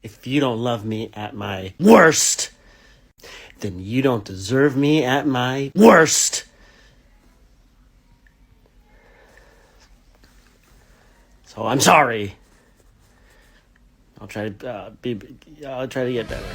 If you don't love me at my worst, then you don't deserve me at my worst. So I'm sorry. I'll try to get better.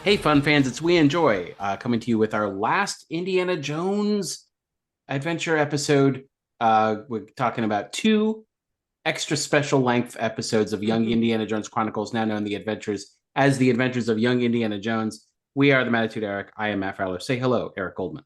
Hey, fun fans, it's We Enjoy coming to you with our last Indiana Jones adventure episode. We're talking about two extra special length episodes of Young Indiana Jones Chronicles, now known as the Adventures of Young Indiana Jones. We are the Mattitude Eric. I am Matt Fowler. Say hello, Eric Goldman.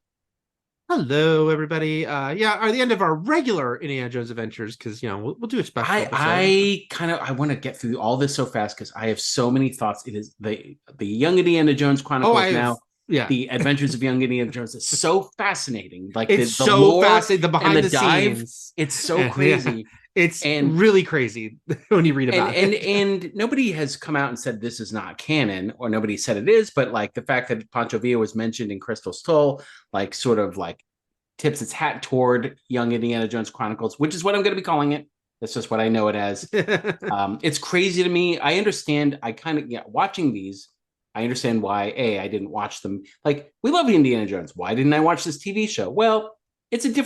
Hello, everybody. Are the end of our regular Indiana Jones adventures because we'll do a special episode. I want to get through all this so fast because I have so many thoughts. It is the Young Indiana Jones Chronicles now. Yeah, the Adventures of Young Indiana Jones is so fascinating. Like it's the so lore fascinating. The behind and the dive, scenes, it's so crazy. It's And really crazy when you read about it. And nobody has come out and said this is not canon, or nobody said it is. But like the fact that Pancho Villa was mentioned in Crystal Skull, like sort of like tips its hat toward Young Indiana Jones Chronicles, which is what I'm going to be calling it. That's just what I know it as. It's crazy to me. I understand. I kind of watching these. I understand why I didn't watch them. Like, we love Indiana Jones. Why didn't I watch this TV show? Well, it's just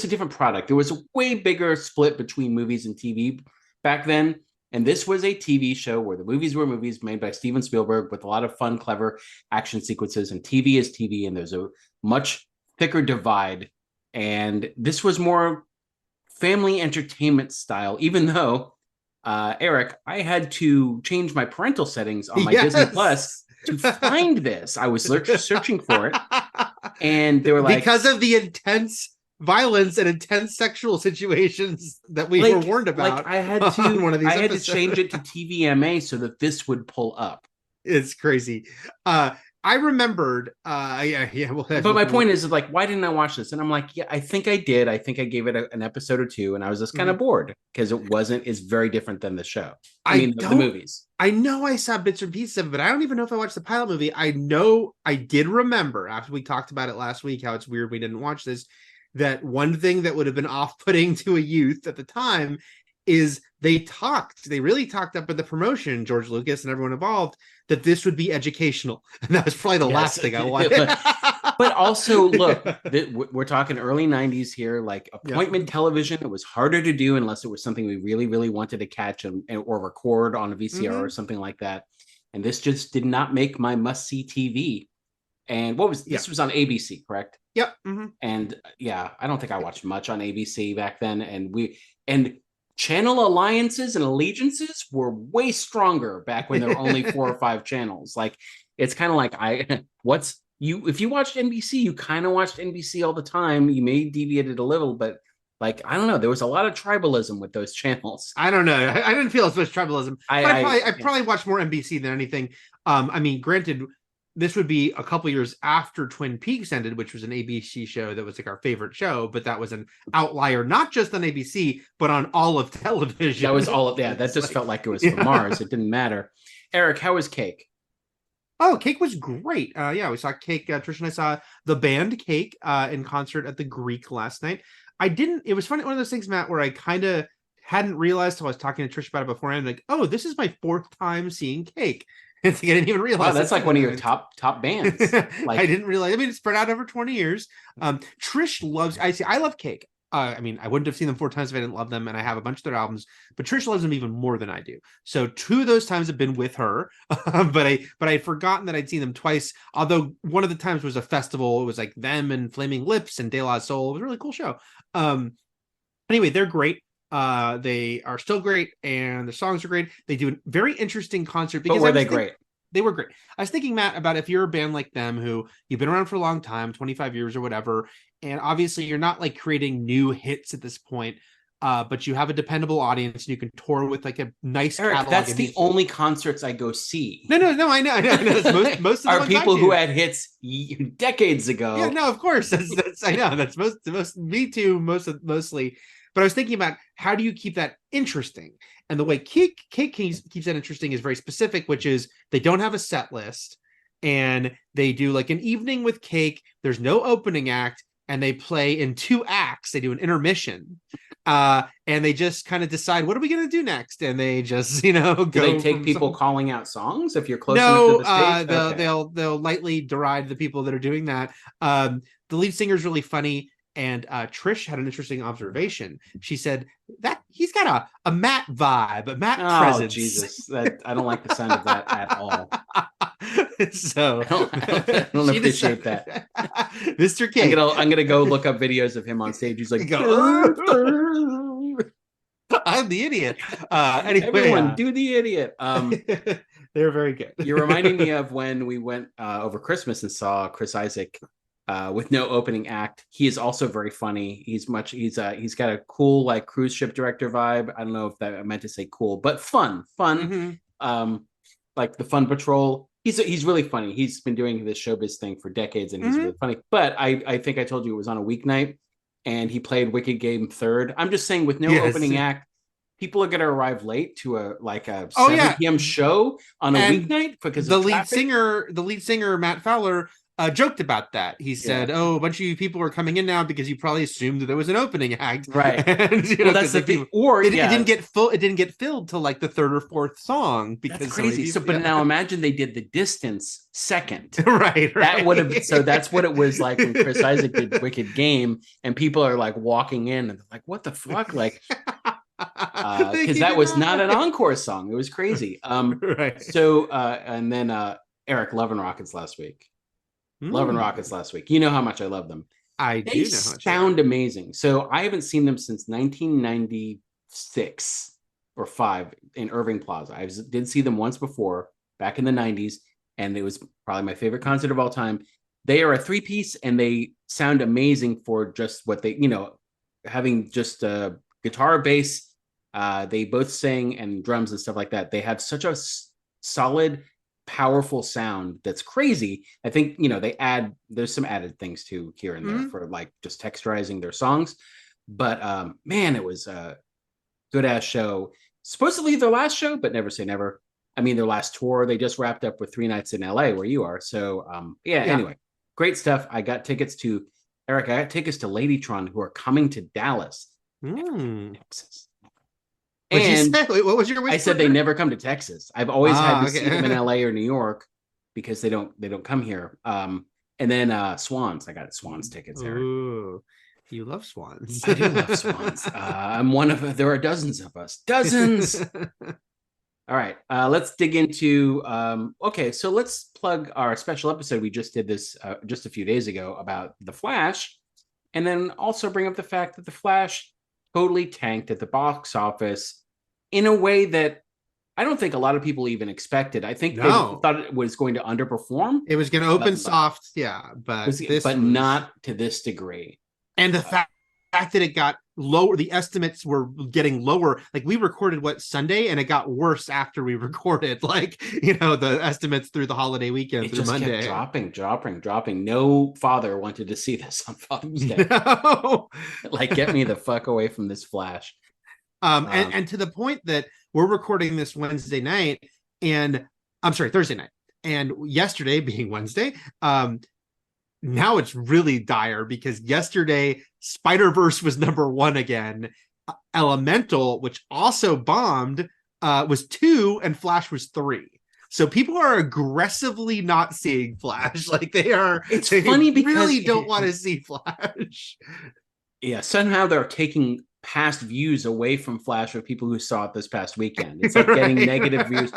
a different product. There was a way bigger split between movies and TV back then. And this was a TV show where the movies were movies made by Steven Spielberg with a lot of fun, clever action sequences, and TV is TV, and there's a much thicker divide. And this was more family entertainment style, even though, Eric, I had to change my parental settings on my Disney Plus to find this. I was searching for it, and they were like, because of the intense violence and intense sexual situations that we were warned about. Like I had to change it to TVMA so that this would pull up. It's crazy. I remembered. But my point is, like, why didn't I watch this? And I'm like, yeah, I think I did. I think I gave it an episode or two, and I was just kind of bored because it's very different than the show. The movies. I know I saw bits and pieces of it, but I don't even know if I watched the pilot movie. I know I did remember after we talked about it last week how it's weird we didn't watch this. That one thing that would have been off-putting to a youth at the time is they really talked up in the promotion, George Lucas and everyone involved, that this would be educational. And that was probably the last thing I wanted. But also, look, we're talking early 90s here, like appointment television. It was harder to do unless it was something we really, really wanted to catch or record on a VCR or something like that. And this just did not make my must-see TV. And this was on ABC, correct? Yep. And I don't think I watched much on ABC back then. And channel alliances and allegiances were way stronger back when there were only 4 or 5 channels. Like, it's kind of like if you watched NBC, you kind of watched NBC all the time. You may deviate it a little, but like, I don't know, there was a lot of tribalism with those channels. I don't know. I didn't feel as much tribalism. I probably watched more NBC than anything. Granted, this would be a couple years after Twin Peaks ended, which was an ABC show that was like our favorite show, but that was an outlier, not just on ABC, but on all of television. That was all of that. That just felt like it was from Mars. It didn't matter. Eric, how was Cake? Oh, Cake was great. We saw Cake. Trish and I saw the band Cake in concert at the Greek last night. It was funny. One of those things, Matt, where I kind of hadn't realized till I was talking to Trish about it beforehand. Like, oh, this is my 4th time seeing Cake. I didn't even realize. Wow, that's like one of your top bands. Like, I didn't realize. It's spread out over 20 years. Trish loves. I love Cake. I wouldn't have seen them 4 times if I didn't love them, and I have a bunch of their albums. But Trish loves them even more than I do. So 2 of those times have been with her. but I'd forgotten that I'd seen them twice. Although one of the times was a festival. It was like them and Flaming Lips and De La Soul. It was a really cool show. Anyway, they're great. They are still great, and the songs are great. They do a very interesting concert. But were they great? They were great. I was thinking, Matt, about if you're a band like them who you've been around for a long time, 25 years or whatever, and obviously you're not like creating new hits at this point. but you have a dependable audience and you can tour with like a nice Eric, catalog. that's of the music. only concerts I go see. No, I know. That's most of the are ones people I who do. had hits decades ago. Yeah, no, of course. That's I know. That's most me too, mostly. But I was thinking about how do you keep that interesting? And the way Cake keeps that interesting is very specific, which is they don't have a set list and they do like an evening with Cake. There's no opening act, and they play in 2 acts. They do an intermission. And they just kind of decide, what are we going to do next? And they just, go. Do they take people calling out songs if you're close enough No, to the stage? they'll lightly deride the people that are doing that. The lead singer is really funny, and Trish had an interesting observation. She said that he's got a Matt vibe, a Matt presence. Jesus, I don't like the sound of that at all. So I don't appreciate that. Mr. King. I'm gonna go look up videos of him on stage. He's like, I'm the idiot. Anyway, everyone do the idiot. They're very good. You're reminding me of when we went over Christmas and saw Chris Isaak with no opening act. He is also very funny. He's got a cool like cruise ship director vibe. I don't know if that I meant to say cool, but fun. Mm-hmm. Like the Fun Patrol. He's really funny. He's been doing this showbiz thing for decades, and he's really funny. But I think I told you it was on a weeknight, and he played Wicked Game third. I'm just saying, with no opening act, people are going to arrive late to a 7 p.m. show on a weeknight because the lead singer Matt Fowler joked about that. He said, "Oh, a bunch of you people are coming in now because you probably assumed that there was an opening act." Right. And, that's the thing. Or it didn't get full. It didn't get filled till like the 3rd or 4th song because that's crazy. But now imagine they did The Distance second. Right. That would have. So that's what it was like when Chris Isaak did Wicked Game, and people are like walking in and they're like, "What the fuck?" Like. Because that was not an encore song. It was crazy. Right. So and then Eric, Love and Rockets last week. Love and Rockets last week. You know how much I love them. They do know how much sound amazing. So I haven't seen them since 1996 or 5 in Irving Plaza. I did see them once before back in the 90s, and it was probably my favorite concert of all time. They are a 3-piece, and they sound amazing for just what they, having just a guitar, bass. They both sing and drums and stuff like that. They have such a solid, powerful sound that's crazy. I think there's some added things too here and there for like just texturizing their songs. But man, it was a good ass show. Supposedly their last show, but never say never. I mean, their last tour. They just wrapped up with 3 nights in LA where you are. So anyway, great stuff. I got tickets to Ladytron, who are coming to Dallas, Texas. And what was your wish? I said they never come to Texas. I've always had to see them in LA or New York because they don't come here. And then Swans. I got Swans tickets, Eric. Ooh, you love Swans. I do love Swans. I'm one of there are dozens of us. Dozens. All right. Let's dig into so let's plug our special episode. We just did this just a few days ago about The Flash, and then also bring up the fact that The Flash totally tanked at the box office in a way that I don't think a lot of people even expected. I think they thought it was going to underperform. It was going to open soft, but not to this degree. And the fact that it got lower, the estimates were getting lower. Like we recorded Sunday, and it got worse after we recorded. Like the estimates through the holiday weekend it through just Monday, kept dropping. No father wanted to see this on Father's Day. No. Like, get me the fuck away from this Flash. And to the point that we're recording this Thursday night, and yesterday being Wednesday, now it's really dire because yesterday Spider-Verse was #1 again. Elemental, which also bombed, was 2, and Flash was 3. So people are aggressively not seeing Flash. Like they funny because really don't want to see Flash. Yeah, somehow they're taking past views away from Flash of people who saw it this past weekend. It's like getting negative views.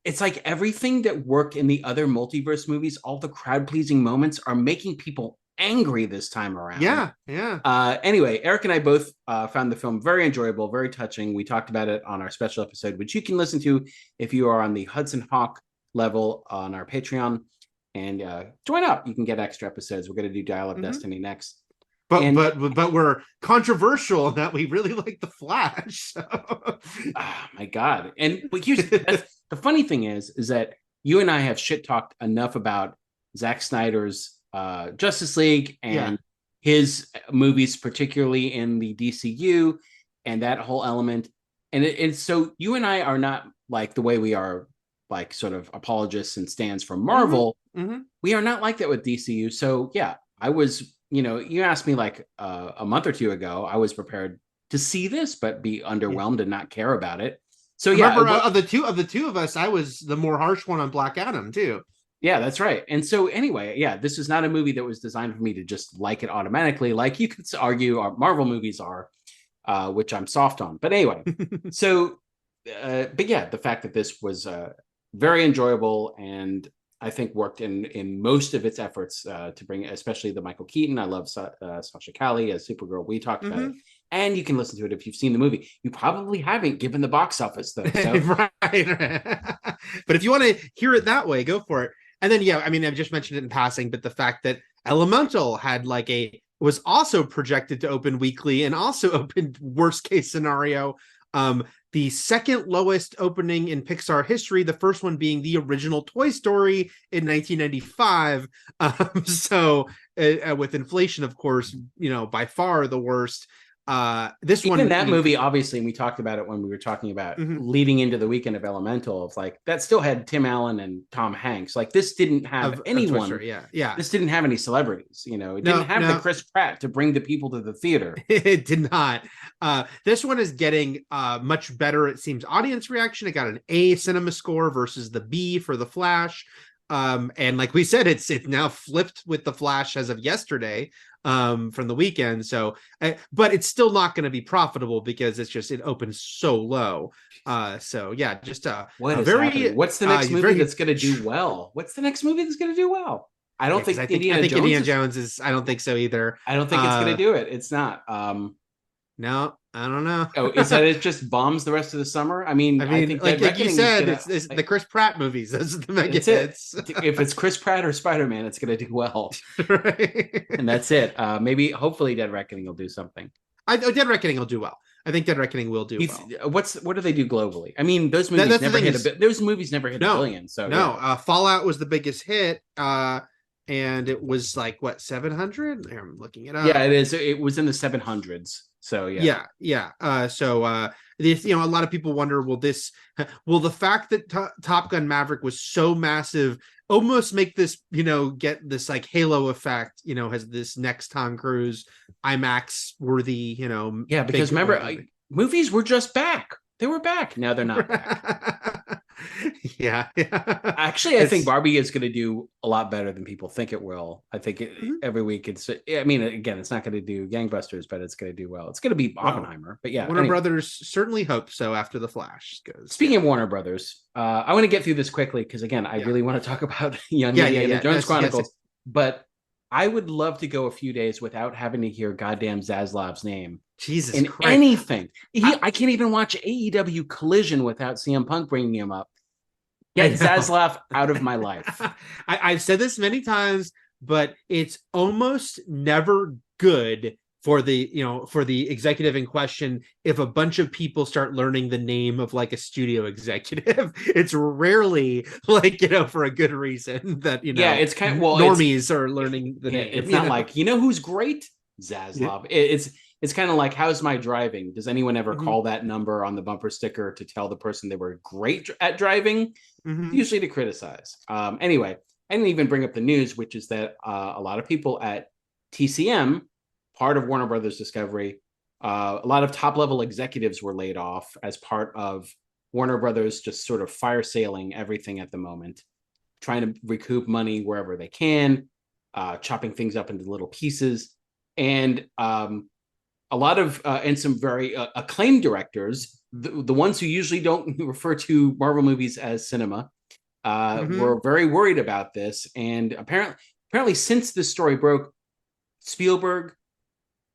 It's like everything that worked in the other multiverse movies, all the crowd-pleasing moments are making people angry this time around. Yeah. Anyway, Eric and I both found the film very enjoyable, very touching. We talked about it on our special episode, which you can listen to if you are on the Hudson Hawk level on our Patreon. And join up. You can get extra episodes. We're going to do Dial of Destiny next. but we're controversial in that we really like the Flash. So. Oh my God. But here's the funny thing is that you and I have shit talked enough about Zack Snyder's Justice League and his movies, particularly in the DCU and that whole element. And so you and I are not like the way we are like sort of apologists and stands for Marvel. Mm-hmm. We are not like that with DCU. So yeah, I was, you asked me like a month or two ago, I was prepared to see this, but be underwhelmed and not care about it. So yeah, remember of the two of us, I was the more harsh one on Black Adam too. Yeah, that's right. And so anyway, yeah, this is not a movie that was designed for me to just like it automatically, like you could argue our Marvel movies are, which I'm soft on. But anyway, so, but yeah, the fact that this was very enjoyable and I think worked in most of its efforts to bring, especially the Michael Keaton. I love Sasha Calle as Supergirl. We talked about it. And you can listen to it if you've seen the movie. You probably haven't, given the box office, though. So. Right. But if you want to hear it that way, go for it. And then, yeah, I mean, I've just mentioned it in passing, but the fact that Elemental had was also projected to open weekly and also opened worst case scenario. The second lowest opening in Pixar history, the first one being the original Toy Story in 1995. So with inflation, of course, by far the worst. This even one, that movie, obviously, and we talked about it when we were talking about leading into the weekend of Elemental, of like that still had Tim Allen and Tom Hanks. Like this didn't have anyone. Yeah. This didn't have any celebrities. It didn't have the Chris Pratt to bring the people to the theater. It did not. This one is getting much better, it seems, audience reaction. It got an A cinema score versus the B for The Flash. And like we said, it's now flipped with The Flash as of yesterday from the weekend. So, but it's still not going to be profitable because it opens so low. So yeah, just what's the next movie that's going to do well? What's the next movie that's going to do well? I don't think Indiana Jones is. I don't think so either. I don't think it's going to do it. It's not. No, I don't know. Oh, is that it just bombs the rest of the summer? I think like you said, it's the Chris Pratt movies. That's the mega hits. If it's Chris Pratt or Spider-Man, it's going to do well. Right. And that's it. Hopefully Dead Reckoning will do something. Dead Reckoning will do well. I think Dead Reckoning will do well. What do they do globally? I mean, those movies never hit a billion. So Fallout was the biggest hit. And it was like what, 700? I'm looking it up. Yeah, it is. It was in the 700s. So yeah. This, a lot of people wonder, will the fact that Top Gun Maverick was so massive almost make this, get this like halo effect, has this next Tom Cruise IMAX worthy, Yeah, because remember, movies were just back. They were back. Now they're not back. Yeah. Actually, I think Barbie is going to do a lot better than people think it will. I think every week again, it's not going to do gangbusters, but it's going to do well. It's going to be Oppenheimer. But yeah, Warner Brothers certainly hope so after The Flash goes. Speaking of Warner Brothers, I want to get through this quickly because again, I really want to talk about Young Indiana Jones Chronicles. But I would love to go a few days without having to hear goddamn Zaslav's name. Jesus in Christ. Anything. I can't even watch AEW Collision without CM Punk bringing him up. Get Zaslav out of my life. I've said this many times, but it's almost never good for the executive in question if a bunch of people start learning the name of like a studio executive. It's rarely like for a good reason that it's kind of normies are learning the name. It's not like who's great? Zaslav. It's kind of like, how's my driving? Does anyone ever call that number on the bumper sticker to tell the person they were great at driving? Usually to criticize. Anyway, I didn't even bring up the news, which is that a lot of people at TCM, part of Warner Brothers Discovery, a lot of top-level executives were laid off as part of Warner Brothers just sort of fire sailing everything at the moment, trying to recoup money wherever they can, chopping things up into little pieces. And a lot of and some very acclaimed directors, the ones who usually don't refer to Marvel movies as cinema, were very worried about this. And apparently since this story broke, Spielberg,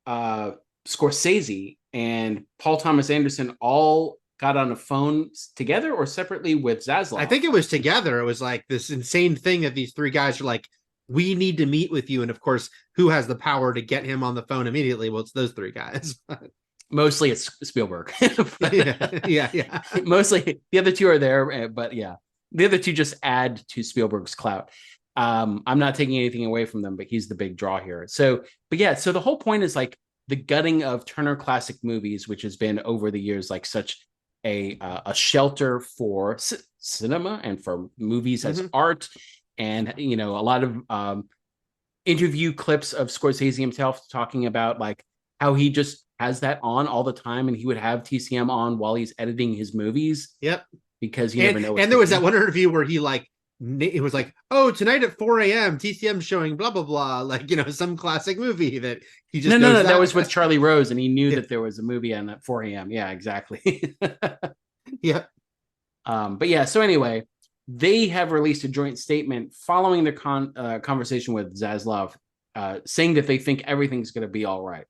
Scorsese, and Paul Thomas Anderson all got on a phone together or separately with Zaslav. I think it was together. It was like this insane thing that these three guys are like, we need to meet with you. And of course, who has the power to get him on the phone immediately? Well, it's those three guys. Mostly it's Spielberg. Yeah. Mostly the other two are there, but yeah, the other two just add to Spielberg's clout. I'm not taking anything away from them, but he's the big draw here. So the whole point is like the gutting of Turner Classic Movies, which has been over the years like such a shelter for cinema and for movies as art, and a lot of interview clips of Scorsese himself talking about like how he just has that on all the time, and he would have TCM on while he's editing his movies. Yep. Because you never know. And there was that one interview where he like, it was like, oh, tonight at 4 a.m. TCM showing blah, blah, blah. Like, some classic movie that he just No, that was with Charlie Rose, and he knew that there was a movie on at 4 a.m. Yeah, exactly. Yeah. But yeah, so anyway, they have released a joint statement following their conversation with Zaslav, saying that they think everything's going to be all right.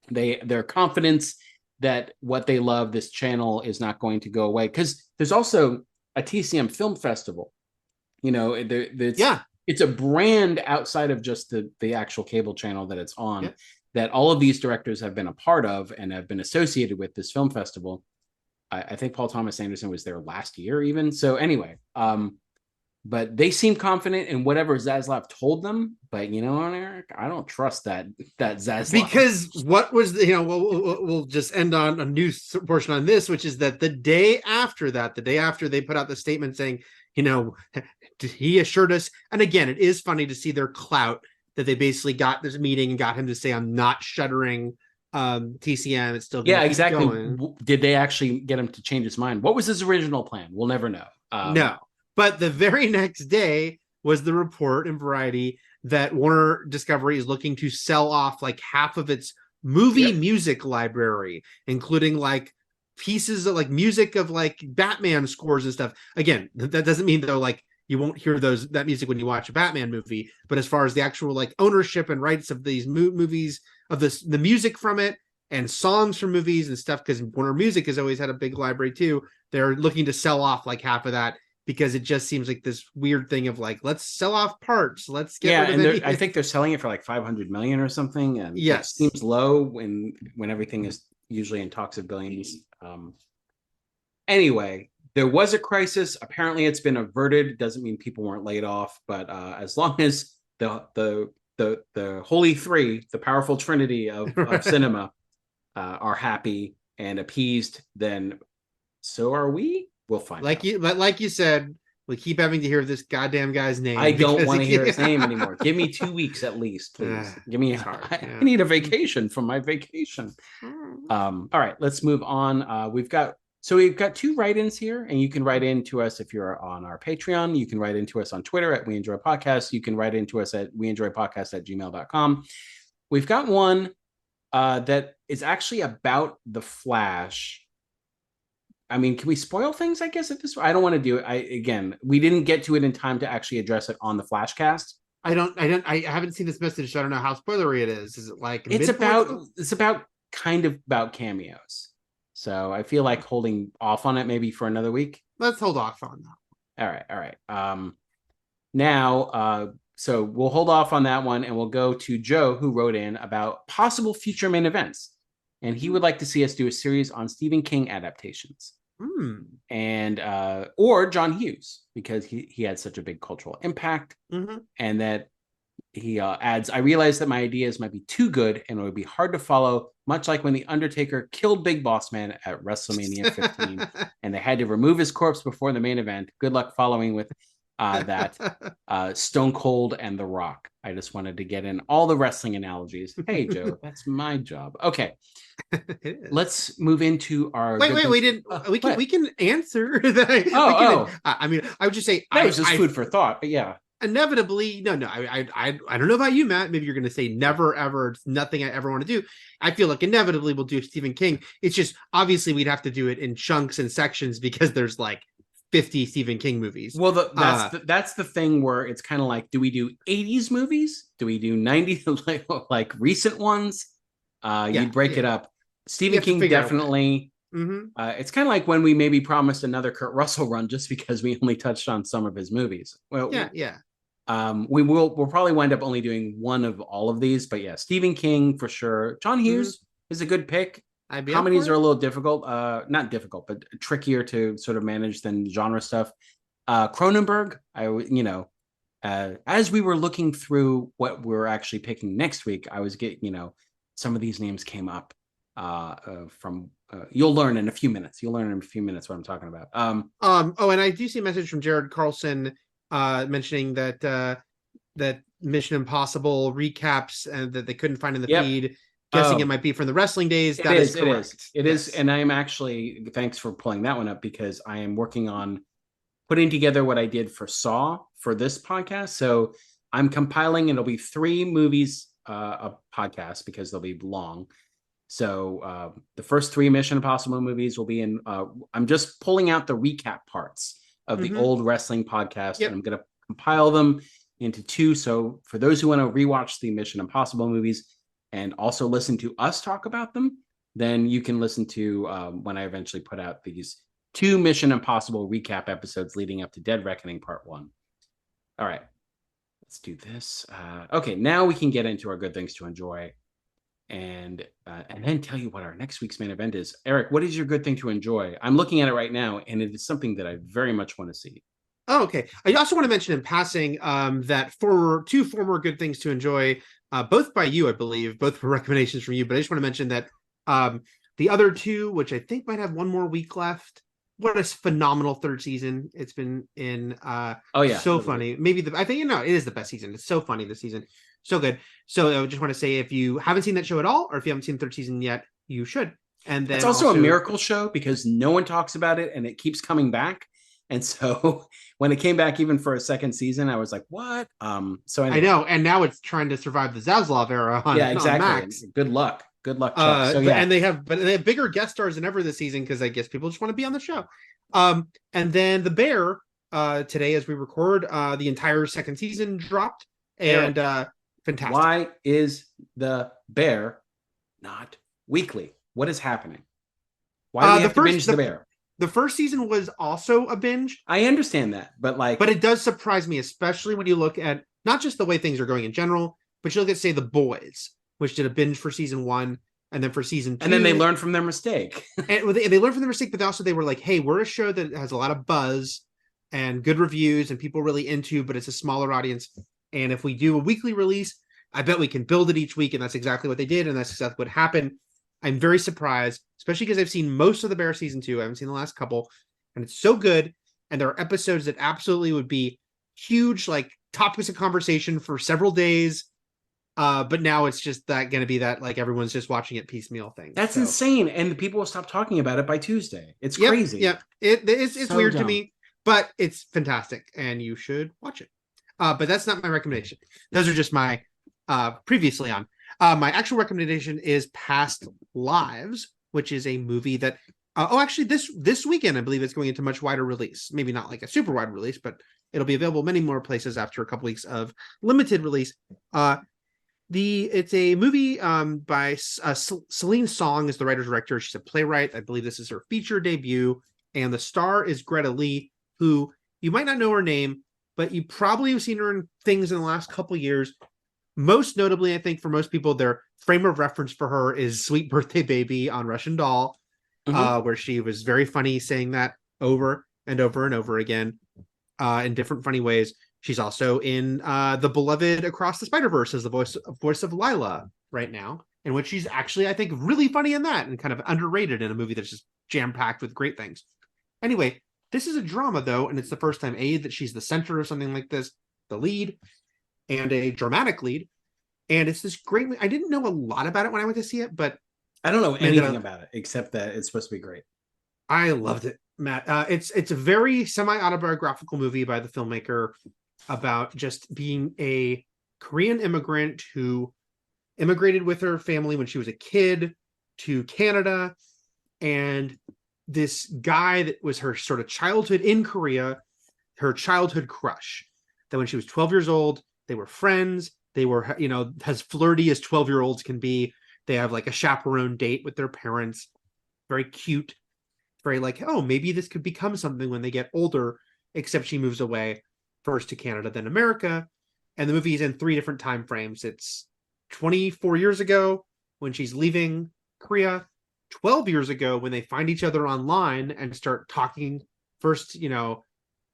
Their confidence that what they love, this channel, is not going to go away, because there's also a TCM Film Festival. It's a brand outside of just the actual cable channel that it's on, that all of these directors have been a part of and have been associated with this film festival. I think Paul Thomas Anderson was there last year even. So anyway, but they seem confident in whatever Zaslav told them. But Eric, I don't trust that Zaslav. Because what was we'll just end on a news portion on this, which is that the day after they put out the statement saying, he assured us, and again, it is funny to see their clout, that they basically got this meeting and got him to say, I'm not shuttering TCM. It's still keep exactly going. Did they actually get him to change his mind? What was his original plan? We'll never know. No. But the very next day was the report in Variety that Warner Discovery is looking to sell off like half of its movie music library, including like pieces of like music of like Batman scores and stuff. Again, that doesn't mean though like you won't hear that music when you watch a Batman movie, but as far as the actual like ownership and rights of these movies, of the music from it and songs from movies and stuff, because Warner Music has always had a big library too, they're looking to sell off like half of that, because it just seems like this weird thing of like, let's sell off parts. Let's get rid of it. I think they're selling it for like 500 million or something. And it seems low when everything is usually in talks of billions. Anyway, there was a crisis. Apparently it's been averted. Doesn't mean people weren't laid off, but as long as the holy three, the powerful trinity of cinema, are happy and appeased, then so are we. We'll find out. But like you said, we keep having to hear this goddamn guy's name. I don't want to hear his name anymore. Give me 2 weeks at least, please. Give me. I need a vacation from my vacation. All right, let's move on. We've got 2 write-ins here, and you can write in to us if you're on our Patreon. You can write into us on Twitter at We Enjoy Podcasts. You can write into us at weenjoypodcast@gmail.com. We've got one that is actually about The Flash. I mean, can we spoil things, I guess, at this point? I don't want to do it. We didn't get to it in time to actually address it on the Flashcast. I haven't seen this message, so I don't know how spoilery it is. Is it like it's about cameos. So I feel like holding off on it maybe for another week. Let's hold off on that. All right. So we'll hold off on that one, and we'll go to Joe, who wrote in about possible future main events. And he would like to see us do a series on Stephen King adaptations. And or John Hughes, because he had such a big cultural impact. And that he adds, I realize that my ideas might be too good and it would be hard to follow, much like when The Undertaker killed Big Boss Man at WrestleMania 15 and they had to remove his corpse before the main event. Good luck following with that. Stone Cold and The Rock. I just wanted to get in all the wrestling analogies. Hey, Joe, that's my job. Okay. Let's move into our. We can answer that. I mean, I would just say that was just food for thought, but yeah. Inevitably, no. I don't know about you, Matt. Maybe you're going to say never, ever. It's nothing I ever want to do. I feel like inevitably we'll do Stephen King. It's just obviously we'd have to do it in chunks and sections because there's like 50 Stephen King movies. Well, that's the thing where it's kind of like, do we do 80s movies? Do we do 90s like recent ones? You break it up. Stephen King definitely. It's kind of like when we maybe promised another Kurt Russell run just because we only touched on some of his movies. Well, yeah. We'll probably wind up only doing one of all of these, but yeah, Stephen King for sure. John Hughes is a good pick. I'd be Comedies are a little difficult, not difficult, but trickier to sort of manage than genre stuff. Cronenberg, as we were looking through what we're actually picking next week, I was getting, some of these names came up from. You'll learn in a few minutes. You'll learn in a few minutes what I'm talking about. Oh, and I do see a message from Jared Carlson mentioning that Mission Impossible recaps and that they couldn't find in the feed. Guessing it might be from the wrestling days. That is correct. It is. And I am actually, thanks for pulling that one up, because I am working on putting together what I did for Saw for this podcast. So I'm compiling, and it'll be 3 movies a podcast because they'll be long. So the first 3 Mission Impossible movies will be in. I'm just pulling out the recap parts of the old wrestling podcast, and I'm going to compile them into 2. So for those who want to rewatch the Mission Impossible movies and also listen to us talk about them, then you can listen to when I eventually put out these 2 Mission Impossible recap episodes leading up to Dead Reckoning Part 1. All right, let's do this. Okay, now we can get into our good things to enjoy, and then tell you what our next week's main event is. Eric, what is your good thing to enjoy? I'm looking at it right now, and it is something that I very much want to see. Oh, okay. I also want to mention in passing that for 2 former good things to enjoy, both by you, I believe, both were recommendations from you, but I just want to mention that the other 2, which I think might have 1 more week left, what a phenomenal 3rd season it's been in. So funny. Maybe I think it is the best season. It's so funny this season. So good. So I just want to say, if you haven't seen that show at all, or if you haven't seen the 3rd season yet, you should. And then it's also a miracle show because no one talks about it and it keeps coming back. And so when it came back, even for a 2nd season, I was like, what? So anyway. I know. And now it's trying to survive the Zaslav era on, exactly. on Max. Good luck. Chuck. So, and they have bigger guest stars than ever this season, because I guess people just want to be on the show. And then The Bear, today as we record, the entire 2nd season dropped, and fantastic. Why is The Bear not weekly? What is happening? Why do we have to binge The Bear? The 1st season was also a binge. I understand that, but it does surprise me, especially when you look at not just the way things are going in general, but you look at, say, The Boys, which did a binge for season 1, and then for season 2. And then they learned from their mistake. And they learned from their mistake, but also they were like, hey, we're a show that has a lot of buzz and good reviews and people really into, but it's a smaller audience. And if we do a weekly release, I bet we can build it each week. And that's exactly what they did. And that's exactly what happened. I'm very surprised, especially because I've seen most of The Bear season 2. I haven't seen the last couple, and it's so good. And there are episodes that absolutely would be huge, topics of conversation for several days. But now it's just going to be that everyone's just watching it piecemeal thing. That's insane, and people will stop talking about it by Tuesday. It's crazy. Yeah, it's so weird to me, but it's fantastic, and you should watch it. But that's not my recommendation. Those are just my previously on. My actual recommendation is Past Lives, which is a movie that actually this weekend I believe it's going into much wider release. Maybe not like a super wide release, but it'll be available many more places after a couple weeks of limited release. It's a movie by Celine Song is the writer-director. She's a playwright. I believe this is her feature debut. And the star is Greta Lee, who you might not know her name, but you probably have seen her in things in the last couple years. Most notably, I think for most people, their frame of reference for her is Sweet Birthday Baby on Russian Doll, where she was very funny saying that over and over and over again in different funny ways. She's also in the beloved Across the Spider-Verse as the voice of Lila right now, in which she's actually, I think, really funny in that and kind of underrated in a movie that's just jam-packed with great things. Anyway, this is a drama, though, and it's the first time, that she's the center of something like this, the lead, and a dramatic lead. And it's this great... I didn't know a lot about it when I went to see it, but... I don't know anything about it, except that it's supposed to be great. I loved it, Matt. It's a very semi-autobiographical movie by the filmmaker about just being a Korean immigrant who immigrated with her family when she was a kid to Canada. And this guy that was her sort of childhood in Korea, her childhood crush, that when she was 12 years old, they were friends. They were, as flirty as 12-year-olds can be. They have a chaperone date with their parents. Very cute. Very maybe this could become something when they get older, except she moves away first to Canada, then America. and the movie is in 3 different time frames. It's 24 years ago when she's leaving Korea, 12 years ago when they find each other online and start talking first,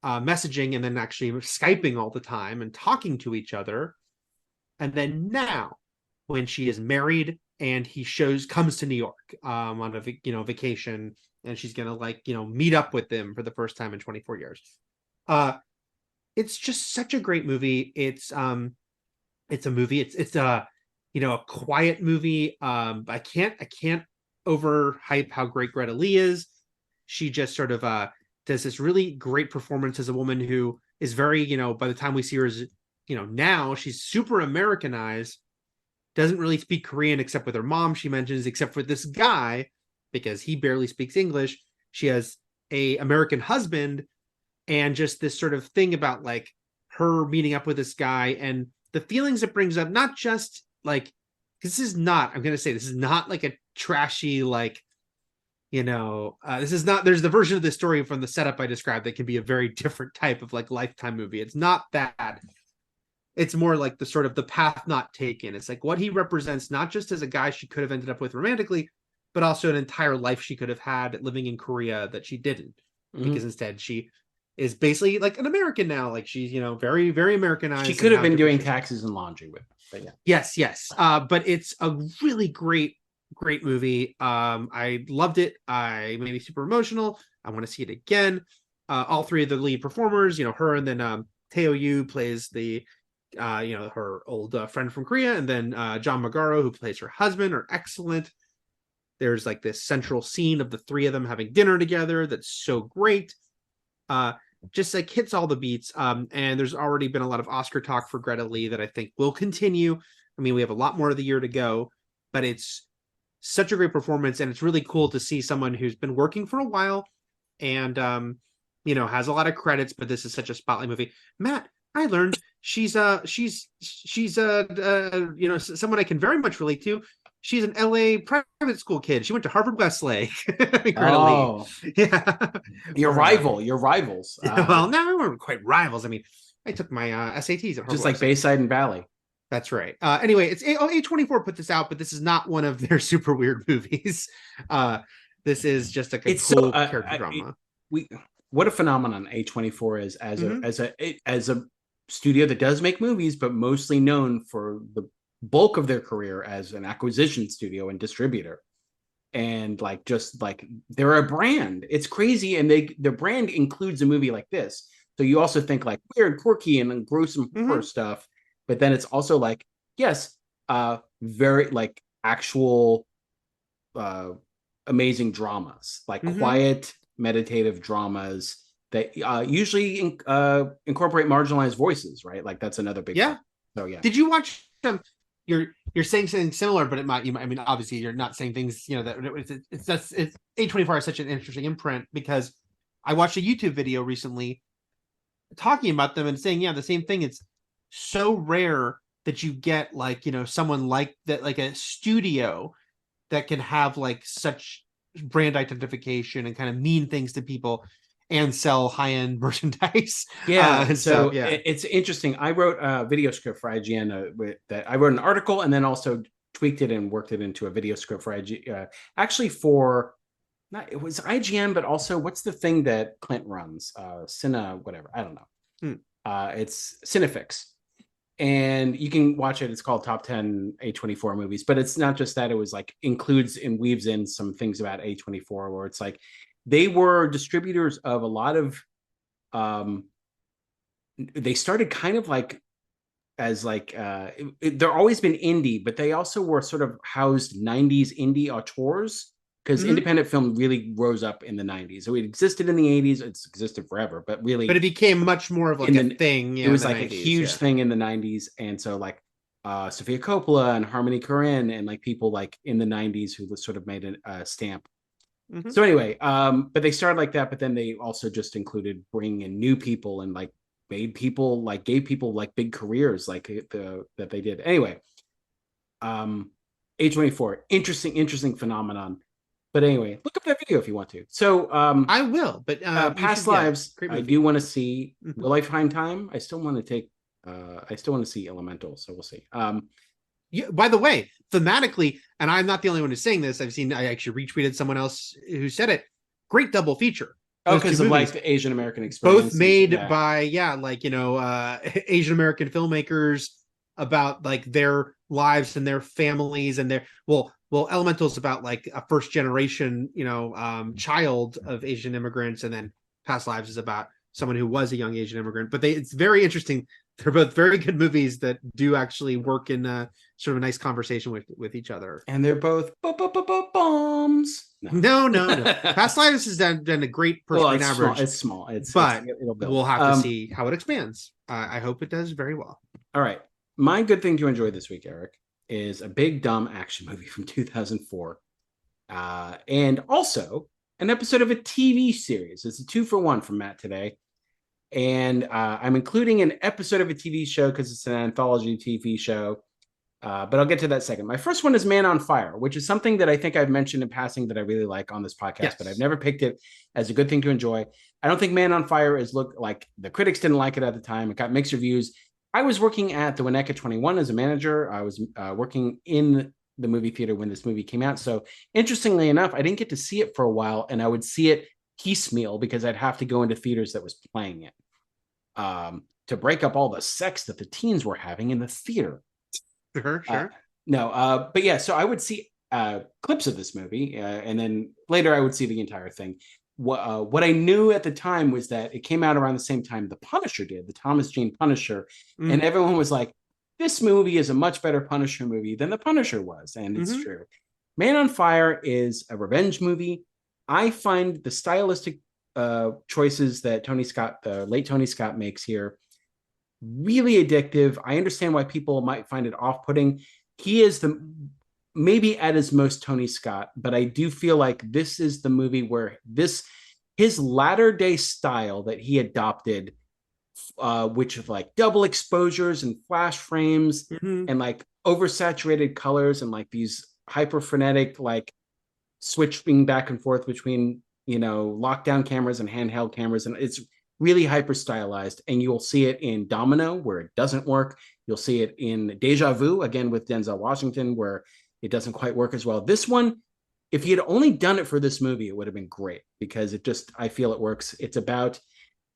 messaging and then actually Skyping all the time and talking to each other. And then now when she is married and he comes to New York on a vacation, and she's gonna meet up with them for the first time in 24 years. It's just such a great movie. It's a movie. It's a quiet movie. I can't overhype how great Greta Lee is. She just sort of does this really great performance as a woman who is very, by the time we see her as, now she's super Americanized, doesn't really speak Korean except with her mom, she mentions, except for this guy, because he barely speaks English. She has a American husband, and just this sort of thing about like her meeting up with this guy and the feelings it brings up, not just like, because this is not like a trashy, this is not, there's the version of the story from the setup I described that can be a very different type of like Lifetime movie. It's not that. It's more like the sort of the path not taken. It's like what he represents, not just as a guy she could have ended up with romantically, but also an entire life she could have had living in Korea that she didn't, because instead she is basically like an American now. Like she's, very, very Americanized. She could have been doing taxes and laundry with, but yeah. Yes. But it's a really great movie. I loved it. I made me super emotional. I want to see it again. All 3 of the lead performers, her, and then Tae Yoo plays the her old friend from Korea, and then John Magaro, who plays her husband, are excellent. There's like this central scene of the 3 of them having dinner together that's so great. Just like hits all the beats. And there's already been a lot of Oscar talk for Greta Lee that I think will continue. I mean, we have a lot more of the year to go, but it's such a great performance, and it's really cool to see someone who's been working for a while and has a lot of credits, but this is such a spotlight movie. Matt, I learned she's someone I can very much relate to. She's an LA private school kid. She went to Harvard Westlake. Oh, yeah. Your rivals. Well, no, we weren't quite rivals. I mean, I took my SATs at Harvard Just like Westlake. Bayside and Valley. That's right. Anyway, it's A24 put this out, but this is not one of their super weird movies. This is just like a cool character drama. What a phenomenon A24 is as a studio that does make movies, but mostly known for the bulk of their career as an acquisition studio and distributor. And they're a brand. It's crazy, and their brand includes a movie like this. So you also think like weird, quirky, and gruesome horror stuff. But then it's also like, yes, very like actual amazing dramas, like quiet, meditative dramas that usually incorporate marginalized voices, right? Like that's another big part. So yeah. Did you watch them? You're saying something similar, but I mean, obviously you're not saying things, that it's A24 is such an interesting imprint, because I watched a YouTube video recently talking about them and saying, the same thing. It's so rare that you get someone like that, like a studio that can have like such brand identification and kind of mean things to people and sell high-end merchandise. It's interesting. I wrote a video script for IGN that I wrote an article and then also tweaked it and worked it into a video script for IGN. It was IGN, but also what's the thing that Clint runs? Cine, whatever. I don't know. It's Cinefix. And you can watch it. It's called Top 10 A24 Movies, but it's not just that. It was like includes and weaves in some things about A24 where it's like they were distributors of a lot of they started kind of like as like they're always been indie, but they also were sort of housed 90s indie auteurs, because independent film really rose up in the 90s. So it existed in the 80s. It's existed forever, but it became much more of like a thing. It was like 90s, a huge thing in the 90s. And so like Sofia Coppola and Harmony Korine and like people like in the 90s who sort of made a stamp. So anyway, but they started like that, but then they also just included bringing in new people and like gave people like big careers like that they did. Anyway, A24, interesting phenomenon. But anyway, look up that video if you want to. So I will, but Past Lives, I do want to see. Will I find time? I still want to take I still want to see Elemental, so we'll see. Yeah, by the way, thematically, and I'm not the only one who's saying this. I actually retweeted someone else who said it. Great double feature. Oh, Those because two of movies, like the Asian American experience, both made yeah. by Asian American filmmakers about like their lives and their families and their well Elemental's about like a first generation child of Asian immigrants, and then Past Lives is about someone who was a young Asian immigrant. But it's very interesting. They're both very good movies that do actually work in sort of a nice conversation with each other. And they're both bombs. No. Past Lives has done a great per screen average. It's small. But it'll build. we'll have to see how it expands. I hope it does very well. All right. My good thing to enjoy this week, Eric, is a big dumb action movie from 2004. And also an episode of a TV series. It's a 2-for-1 from Matt today. And I'm including an episode of a TV show because it's an anthology TV show. But I'll get to that second. My first one is Man on Fire, which is something that I think I've mentioned in passing that I really like on this podcast, Yes. but I've never picked it as a good thing to enjoy. I don't think Man on Fire like the critics didn't like it at the time. It got mixed reviews. I was working at the Winnetka 21 as a manager. I was working in the movie theater when this movie came out. So interestingly enough, I didn't get to see it for a while, and I would see it piecemeal because I'd have to go into theaters that was playing it to break up all the sex that the teens were having in the theater. Sure. But yeah, so I would see clips of this movie, and then later I would see the entire thing. What I knew at the time was that it came out around the same time The Punisher did, the Thomas Jane Punisher, and everyone was like, this movie is a much better Punisher movie than The Punisher was, and it's true. Man on Fire is a revenge movie. I find the stylistic choices that the late Tony Scott makes here really addictive. I understand why people might find it off-putting. He is maybe at his most Tony Scott, but I do feel like this is the movie where his latter day style that he adopted, which of like double exposures and flash frames and like oversaturated colors and like these hyper frenetic like switching back and forth between lockdown cameras and handheld cameras, and it's really hyper stylized. And you'll see it in Domino where it doesn't work. You'll see it in Deja Vu again with Denzel Washington where it doesn't quite work as well. This one, if he had only done it for this movie, it would have been great because I feel it works. It's about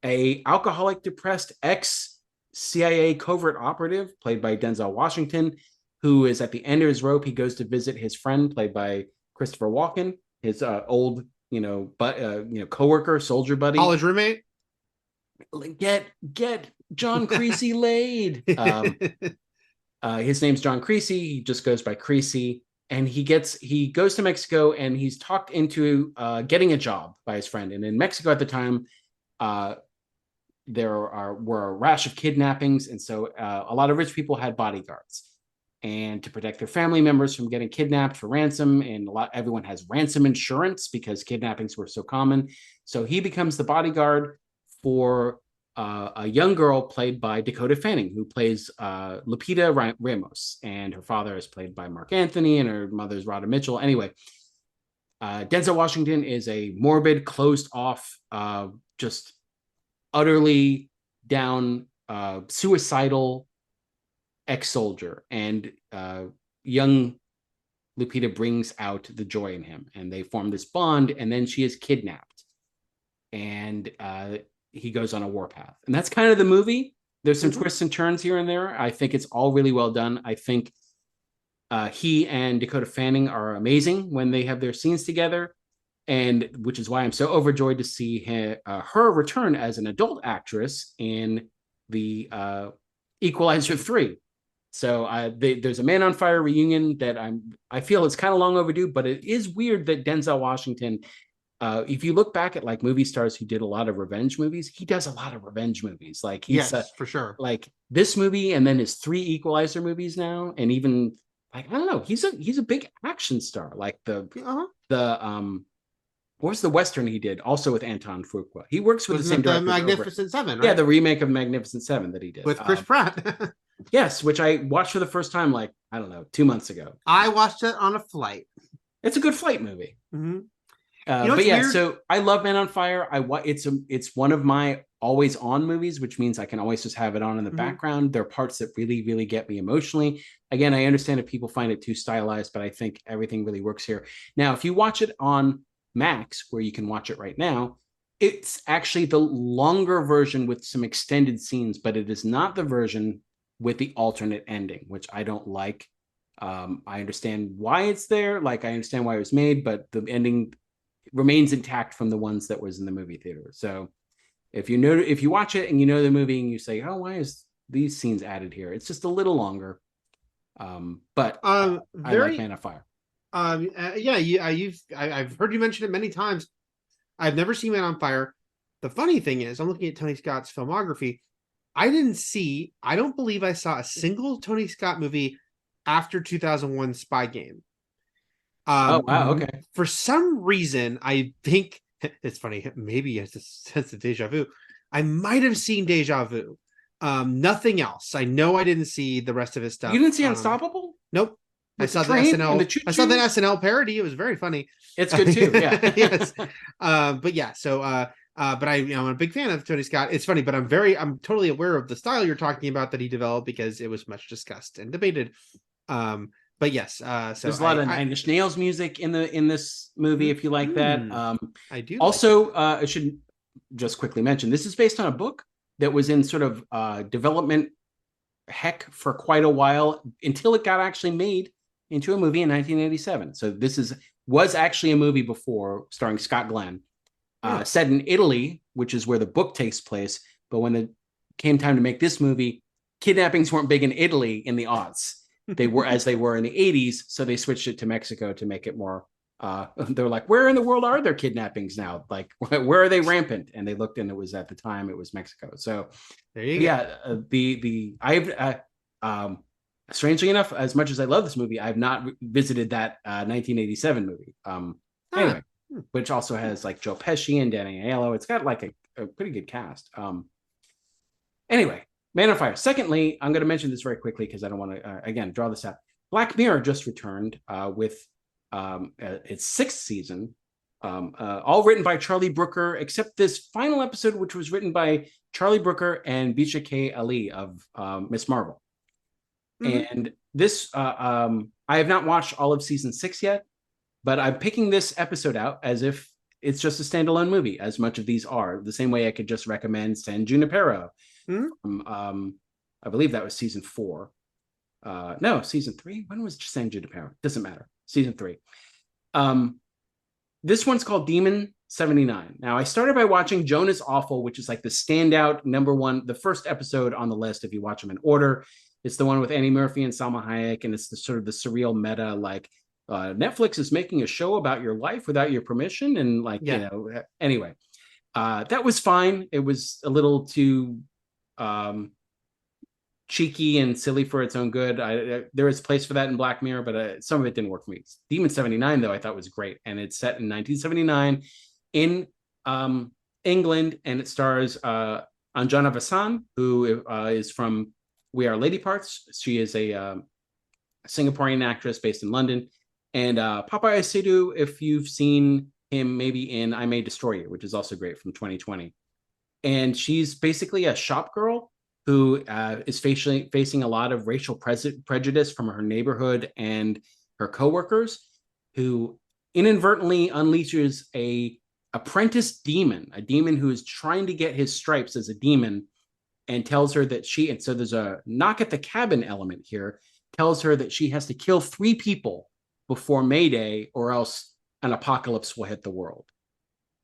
a alcoholic, depressed ex-CIA covert operative played by Denzel Washington, who is at the end of his rope. He goes to visit his friend played by Christopher Walken, his old, coworker, soldier buddy, college roommate. Get John Creasy laid. His name's John Creasy. He just goes by Creasy, and he goes to Mexico, and he's talked into getting a job by his friend. And in Mexico at the time, there were a rash of kidnappings, and so a lot of rich people had bodyguards, and to protect their family members from getting kidnapped for ransom. And everyone has ransom insurance because kidnappings were so common. So he becomes the bodyguard for a young girl played by Dakota Fanning, who plays Lupita Ramos, and her father is played by Mark Anthony, and her mother's Rhoda Mitchell. Anyway, Denzel Washington is a morbid, closed off, just utterly down, suicidal ex-soldier, and young Lupita brings out the joy in him, and they form this bond, and then she is kidnapped, and he goes on a warpath. And that's kind of the movie. There's some twists and turns here and there. I think it's all really well done. I think he and Dakota Fanning are amazing when they have their scenes together, and which is why I'm so overjoyed to see her return as an adult actress in the Equalizer 3. So there's a Man on Fire reunion that I feel it's kind of long overdue, but it is weird that Denzel Washington, if you look back at like movie stars who did a lot of revenge movies, he does a lot of revenge movies. Like he's for sure. Like this movie, and then his 3 Equalizer movies now, and even like I don't know, he's a big action star. Like what's the Western he did also with Anton Fuqua? He works with the same director. Magnificent Seven, right? Yeah, the remake of Magnificent Seven that he did with Chris Pratt. Yes, which I watched for the first time, like, I don't know, 2 months ago. I watched it on a flight. It's a good flight movie. Mm-hmm. But yeah, weird? So I love Man on Fire. It's one of my always on movies, which means I can always just have it on in the background. There are parts that really, really get me emotionally. Again, I understand if people find it too stylized, but I think everything really works here. Now, if you watch it on Max, where you can watch it right now, it's actually the longer version with some extended scenes, but it is not the version with the alternate ending, which I don't like. I understand why it's there. Like, I understand why it was made, but the ending remains intact from the ones that was in the movie theater. So if you watch it and you know the movie and you say, oh, why is these scenes added here? It's just a little longer. But I like Man of Fire. I've heard you mention it many times. I've never seen Man on Fire. The funny thing is, I'm looking at Tony Scott's filmography. I don't believe I saw a single Tony Scott movie after 2001 Spy Game. Oh, wow, okay. For some reason, I think it's funny. Maybe it's a sense of deja vu. I might have seen Deja Vu. Nothing else. I know I didn't see the rest of his stuff. You didn't see Unstoppable? Nope. I saw the SNL. I saw the SNL parody. It was very funny. It's good too. Yeah. Yes. But yeah. So, but I'm a big fan of Tony Scott. It's funny, but I'm totally aware of the style you're talking about that he developed because it was much discussed and debated. But yes. So there's a lot of Nine Inch Nails music in this movie. If you like that, I do. Also, I should just quickly mention this is based on a book that was in sort of development heck for quite a while until it got actually made into a movie in 1987. So this was actually a movie before, starring Scott Glenn, set in Italy, which is where the book takes place. But when it came time to make this movie, kidnappings weren't big in Italy in the aughts. They were as they were in the 80s, so they switched it to Mexico to make it more. They're like, where in the world are there kidnappings now? Like, where are they rampant? And they looked, and it was at the time it was Mexico. So there you go. Strangely enough, as much as I love this movie, I've not visited that 1987 movie. Anyway, which also has like Joe Pesci and Danny Aiello. It's got like a pretty good cast. Anyway, Man on Fire. Secondly, I'm going to mention this very quickly because I don't want to, again, draw this out. Black Mirror just returned with its 6th season, all written by Charlie Brooker, except this final episode, which was written by Charlie Brooker and Bisha K. Ali of Miss Marvel. And this, I have not watched all of season 6 yet, but I'm picking this episode out as if it's just a standalone movie, as much of these are. The same way I could just recommend San Junipero. I believe that was season 4. No, season 3. When was San Junipero? Doesn't matter. Season 3. This one's called Demon 79. Now, I started by watching Joan is Awful, which is like the standout #1, the first episode on the list if you watch them in order. It's the one with Annie Murphy and Salma Hayek, and it's the sort of the surreal meta, like Netflix is making a show about your life without your permission, and like anyway, that was fine. It was a little too cheeky and silly for its own good. There is place for that in Black Mirror, but some of it didn't work for me. Demon 79, though, I thought was great, and it's set in 1979 in England, and it stars Anjana Vasan, who is from We Are Lady Parts. She is a Singaporean actress based in London. And Popeye Sidhu, if you've seen him maybe in I May Destroy You, which is also great from 2020. And she's basically a shop girl who is facing a lot of racial prejudice from her neighborhood and her coworkers, who inadvertently unleashes a apprentice demon, a demon who is trying to get his stripes as a demon, and tells her that and so there's a knock at the cabin element here, tells her that she has to kill 3 people before Mayday or else an apocalypse will hit the world.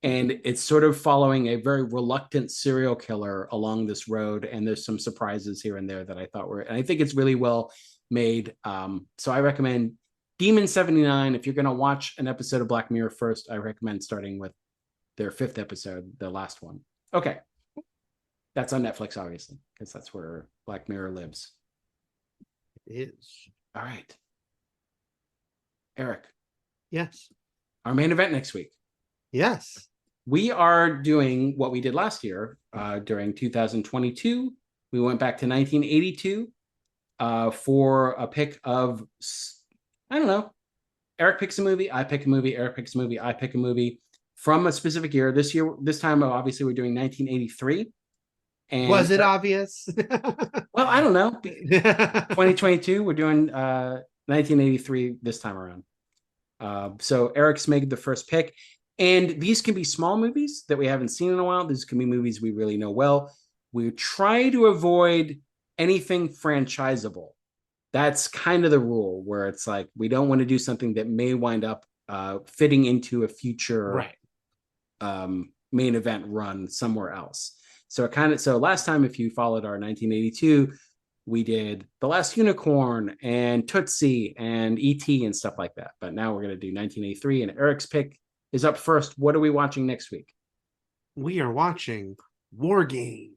And it's sort of following a very reluctant serial killer along this road. And there's some surprises here and there that I thought and I think it's really well made. So I recommend Demon 79. If you're going to watch an episode of Black Mirror first, I recommend starting with their 5th episode, the last one. Okay. That's on Netflix, obviously, because that's where Black Mirror lives. It is. All right. Eric. Yes. Our main event next week. Yes. We are doing what we did last year during 2022. We went back to 1982 for a pick of, I don't know, Eric picks a movie, I pick a movie, Eric picks a movie, I pick a movie from a specific year. This time, obviously, we're doing 1983. And Was it obvious? well, I don't know. 2022, we're doing 1983 this time around. So Eric's made the first pick. And these can be small movies that we haven't seen in a while. These can be movies we really know well. We try to avoid anything franchisable. That's kind of the rule, where it's like we don't want to do something that may wind up fitting into a future main event run somewhere else. So last time, if you followed our 1982, we did The Last Unicorn and Tootsie and E.T. and stuff like that. But now we're going to do 1983, and Eric's pick is up first. What are we watching next week? We are watching War Games.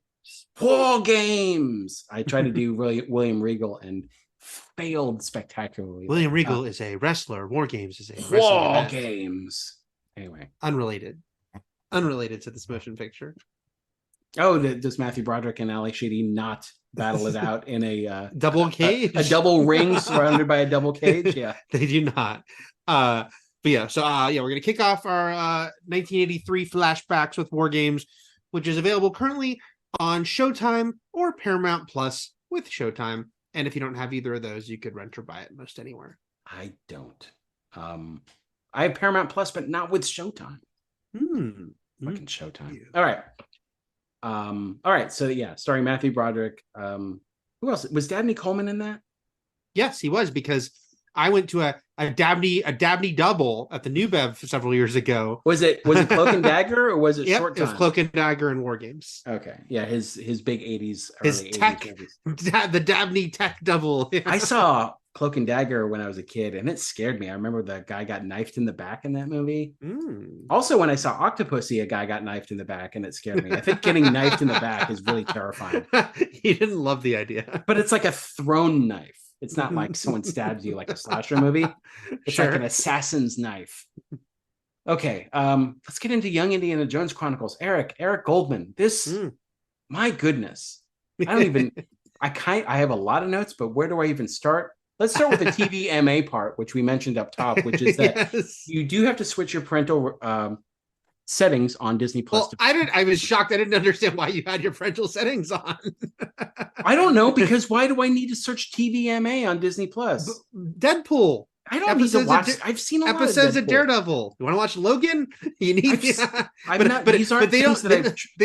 War Games. I tried to do William Regal and failed spectacularly. William Regal is a wrestler. War Games is a War wrestling Games. Anyway, unrelated to this motion picture. Oh, does Matthew Broderick and Ali Sheedy not battle it out in a double cage, a double ring surrounded by a double cage? Yeah, they do not. But yeah, so we're gonna kick off our 1983 flashbacks with War Games, which is available currently on Showtime or Paramount Plus with Showtime. And if you don't have either of those, you could rent or buy it most anywhere. I don't. I have Paramount Plus, but not with Showtime. Fucking Showtime. Yeah. All right. So yeah, starring Matthew Broderick. Who else? Was Dabney Coleman in that? Yes, he was, because I went to a Dabney double at the New Bev several years ago. Was it Cloak and Dagger, or was it Short Time? It was Cloak and Dagger and War Games. Okay. Yeah, his big 80s, his early tech, 80s. The Dabney tech double. Yeah. I saw Cloak and Dagger when I was a kid, and it scared me. I remember the guy got knifed in the back in that movie. Also, when I saw Octopussy, a guy got knifed in the back, and it scared me. I think getting knifed in the back is really terrifying. He didn't love the idea. But it's like a thrown knife. It's not like someone stabs you like a slasher movie. It's like an assassin's knife. Okay, let's get into Young Indiana Jones Chronicles. Eric Goldman. My goodness. I have a lot of notes, but where do I even start? Let's start with the TVMA part, which we mentioned up top, which is that you do have to switch your parental settings on Disney Plus. Well, I was shocked. I didn't understand why you had your parental settings on. I don't know, because why do I need to search TVMA on Disney Plus? Deadpool. I don't need to watch. I've seen a lot of episodes of Daredevil. You want to watch Logan? You need. They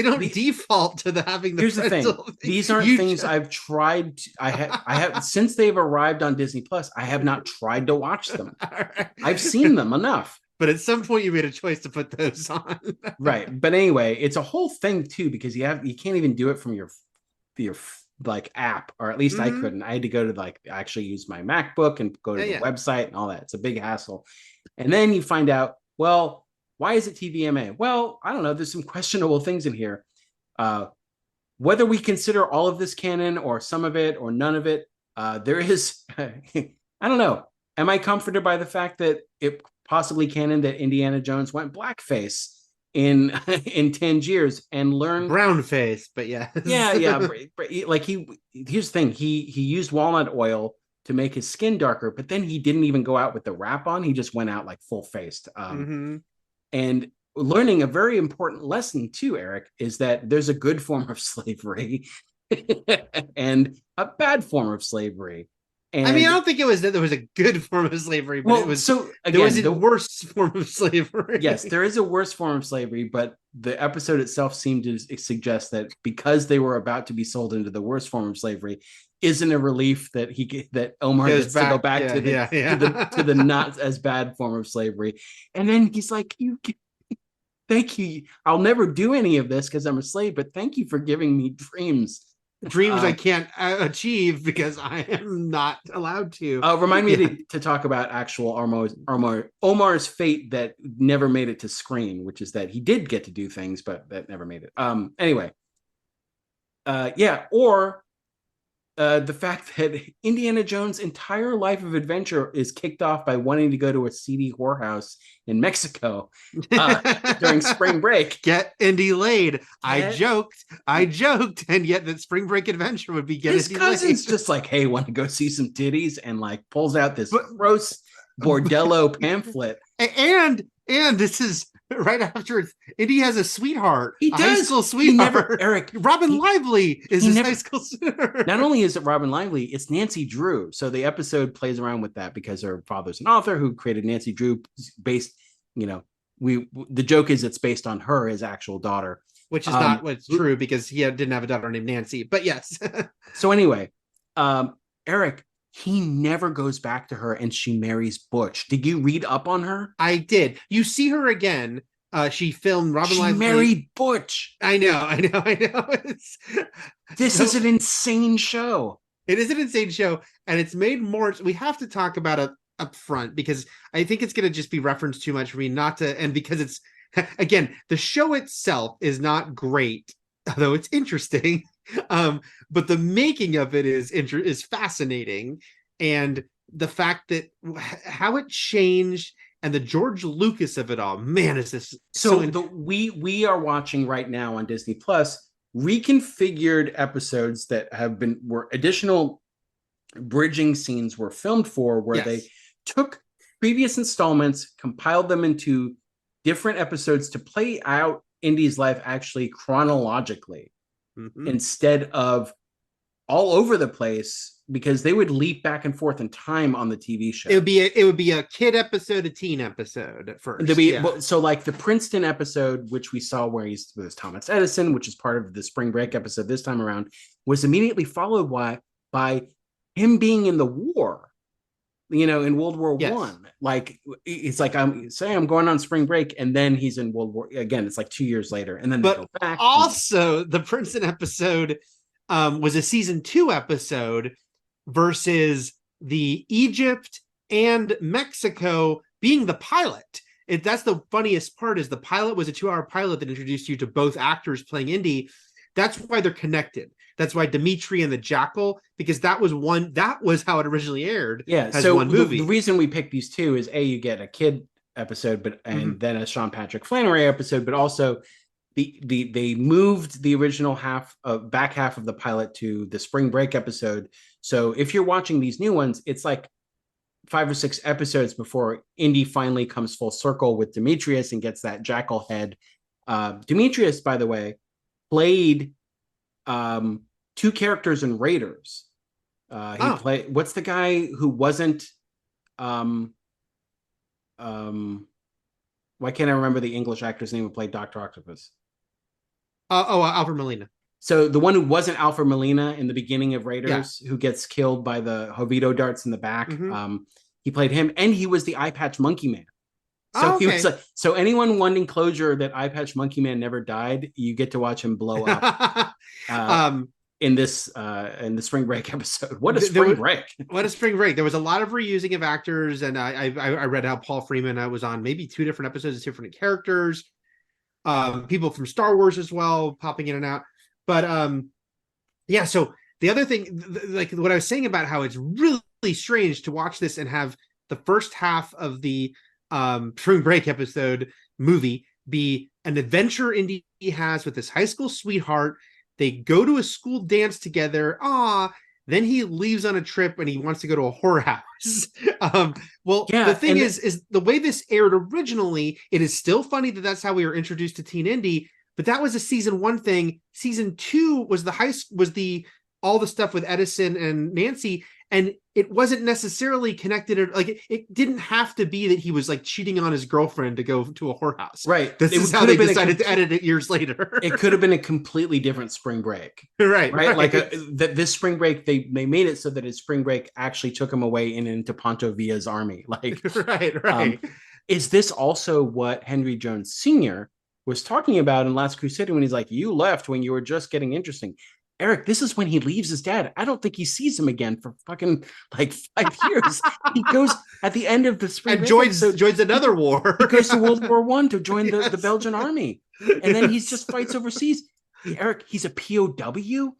don't default to having the. Here's the thing. These aren't things I've tried. I have since they've arrived on Disney Plus. I have not tried to watch them. Right. I've seen them enough. But at some point, you made a choice to put those on. Right. But anyway, it's a whole thing too, because you can't even do it from your like app, or at least I couldn't. I had to go to actually use my MacBook and go to the website and all that. It's a big hassle. And then you find out, well, why is it TVMA? Well, I don't know. There's some questionable things in here. Whether we consider all of this canon or some of it or none of it, there is, I don't know. Am I comforted by the fact that it possibly canon that Indiana Jones went blackface in Tangiers and learned brown face, but yeah. Like here's the thing, he used walnut oil to make his skin darker, but then he didn't even go out with the wrap on. He just went out like full faced. And learning a very important lesson too, Eric, is that there's a good form of slavery and a bad form of slavery. And, I mean, I don't think it was that there was a good form of slavery, but it was the worst form of slavery. Yes, there is a worse form of slavery, but the episode itself seemed to suggest that because they were about to be sold into the worst form of slavery, isn't a relief that Omar gets to go back to the not as bad form of slavery. And then he's like, thank you. I'll never do any of this because I'm a slave, but thank you for giving me dreams I can't achieve because I am not allowed to. Remind me to talk about actual Omar's fate that never made it to screen, which is that he did get to do things, but that never made it. Anyway, or the fact that Indiana Jones' entire life of adventure is kicked off by wanting to go to a seedy whorehouse in Mexico during spring break. Get Indy laid. I joked, and yet that spring break adventure would be getting his cousin's just like, hey, want to go see some titties, and like pulls out this gross bordello pamphlet. And this is right after Indy has a sweetheart, He a high does. school He never, sweetheart. Eric. Robin Lively is he his never- high school sweetheart. Not only is it Robin Lively, it's Nancy Drew. So the episode plays around with that because her father's an author who created Nancy Drew, based. The joke is it's based on her, his actual daughter, which is not what's true because he didn't have a daughter named Nancy. But yes. So anyway, Eric, he never goes back to her and she marries Butch. Did you read up on her? I did. You see her again. She filmed Robin She Lively. married Butch. I know. This is an insane show. It is an insane show, and it's made more. We have to talk about it up front because I think it's going to just be referenced too much for me not to. And because it's, again, the show itself is not great, although it's interesting. But the making of it is fascinating, and the fact that how it changed and the George Lucas of it all, man, is this we are watching right now on Disney Plus reconfigured episodes that were additional bridging scenes were filmed for, where they took previous installments, compiled them into different episodes to play out Indy's life actually chronologically, instead of all over the place, because they would leap back and forth in time on the TV show. It would be a kid episode, a teen episode at first. So like the Princeton episode, which we saw where he's with Thomas Edison, which is part of the spring break episode this time around, was immediately followed by him being in the war, in World War One. Like it's like I'm going on spring break, and then he's in World War again. It's like 2 years later, and then they go back. Also, the Princeton episode was a season 2 episode versus the Egypt and Mexico being the pilot. That's the funniest part, is the pilot was a 2-hour pilot that introduced you to both actors playing Indy. That's why they're connected. That's why Dimitri and the Jackal, because that was how it originally aired. Yeah. As so one movie. The reason we picked these two is you get a kid episode, and then a Sean Patrick Flannery episode, but also they moved the original back half of the pilot to the spring break episode. So if you're watching these new ones, it's like 5 or 6 episodes before Indy finally comes full circle with Demetrius and gets that jackal head. Demetrius, by the way, played 2 characters in Raiders. Played, what's the guy who wasn't why can't I remember the English actor's name who played Dr. Octopus? Alfred Molina. So the one who wasn't Alfred Molina in the beginning of Raiders, who gets killed by the Jovito darts in the back. He played him, and he was the Eye Patch Monkey Man. So he was so anyone wanting closure that Eye Patch Monkey Man never died, you get to watch him blow up in the spring break episode. What a spring break. What a spring break. There was a lot of reusing of actors, and I read how Paul Freeman was on maybe 2 different episodes of different characters. People from Star Wars as well, popping in and out. But so the other thing, like what I was saying about how it's really strange to watch this and have the first half of the spring break episode movie be an adventure Indy has with his high school sweetheart. They go to a school dance together. Then he leaves on a trip and he wants to go to a whorehouse. The thing is the way this aired originally, it is still funny that that's how we were introduced to Teen Indy, but that was a season 1 thing. Season 2 was all the stuff with Edison and Nancy, and it wasn't necessarily connected. Like it didn't have to be that he was like cheating on his girlfriend to go to a whorehouse. Right. This is how they decided to edit it years later. It could have been a completely different spring break. Right. Like this spring break, they made it so that his spring break actually took him away and into Ponto Villa's army. Like, right. Is this also what Henry Jones Sr. was talking about in Last Crusade when he's like, you left when you were just getting interesting? Eric, this is when he leaves his dad. I don't think he sees him again for fucking like 5 years. He goes at the end of the spring and joins another war. He goes to World War I to join the Belgian army, and then he just fights overseas. Eric, he's a POW.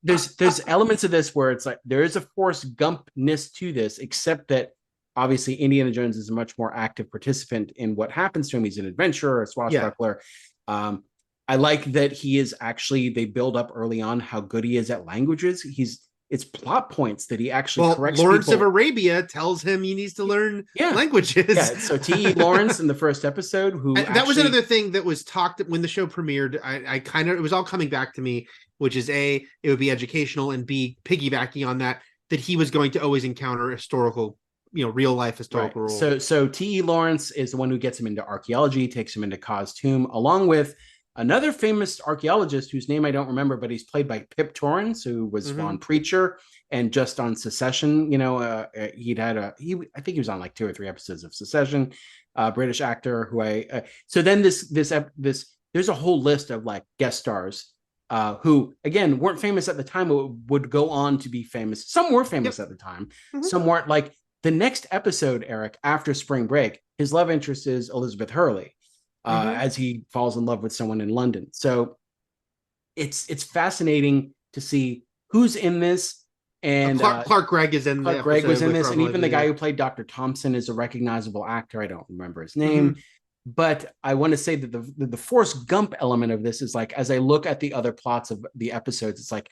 There's elements of this where it's like there is a Forrest Gump-ness to this, except that obviously Indiana Jones is a much more active participant in what happens to him. He's an adventurer, a swashbuckler. I like that he is actually, they build up early on how good he is at languages. He's it's plot points that he actually corrects Lawrence people. of Arabia tells him he needs to learn Yeah. languages. Yeah, so T.E. Lawrence in the first episode, who that was another thing that was talked when the show premiered. I kind of, it was all coming back to me, which is A, it would be educational, and B, piggybacking on that he was going to always encounter historical, real life historical rules. So T.E. Lawrence is the one who gets him into archaeology, takes him into Cos Tomb, along with another famous archaeologist whose name I don't remember, but he's played by Pip Torrens, who was on Preacher and just on Succession. I think he was on like 2 or 3 episodes of Succession. British actor who so then this there's a whole list of like guest stars who again weren't famous at the time, but would go on to be famous. Some were famous at the time, some weren't. Like the next episode, Eric, after spring break, his love interest is Elizabeth Hurley. As he falls in love with someone in London. So it's fascinating to see who's in this. And Clark Gregg is in Clark Gregg was in this, and even the guy who played Dr. Thompson is a recognizable actor. I don't remember his name. But I want to say that the Forrest Gump element of this is like, as I look at the other plots of the episodes, it's like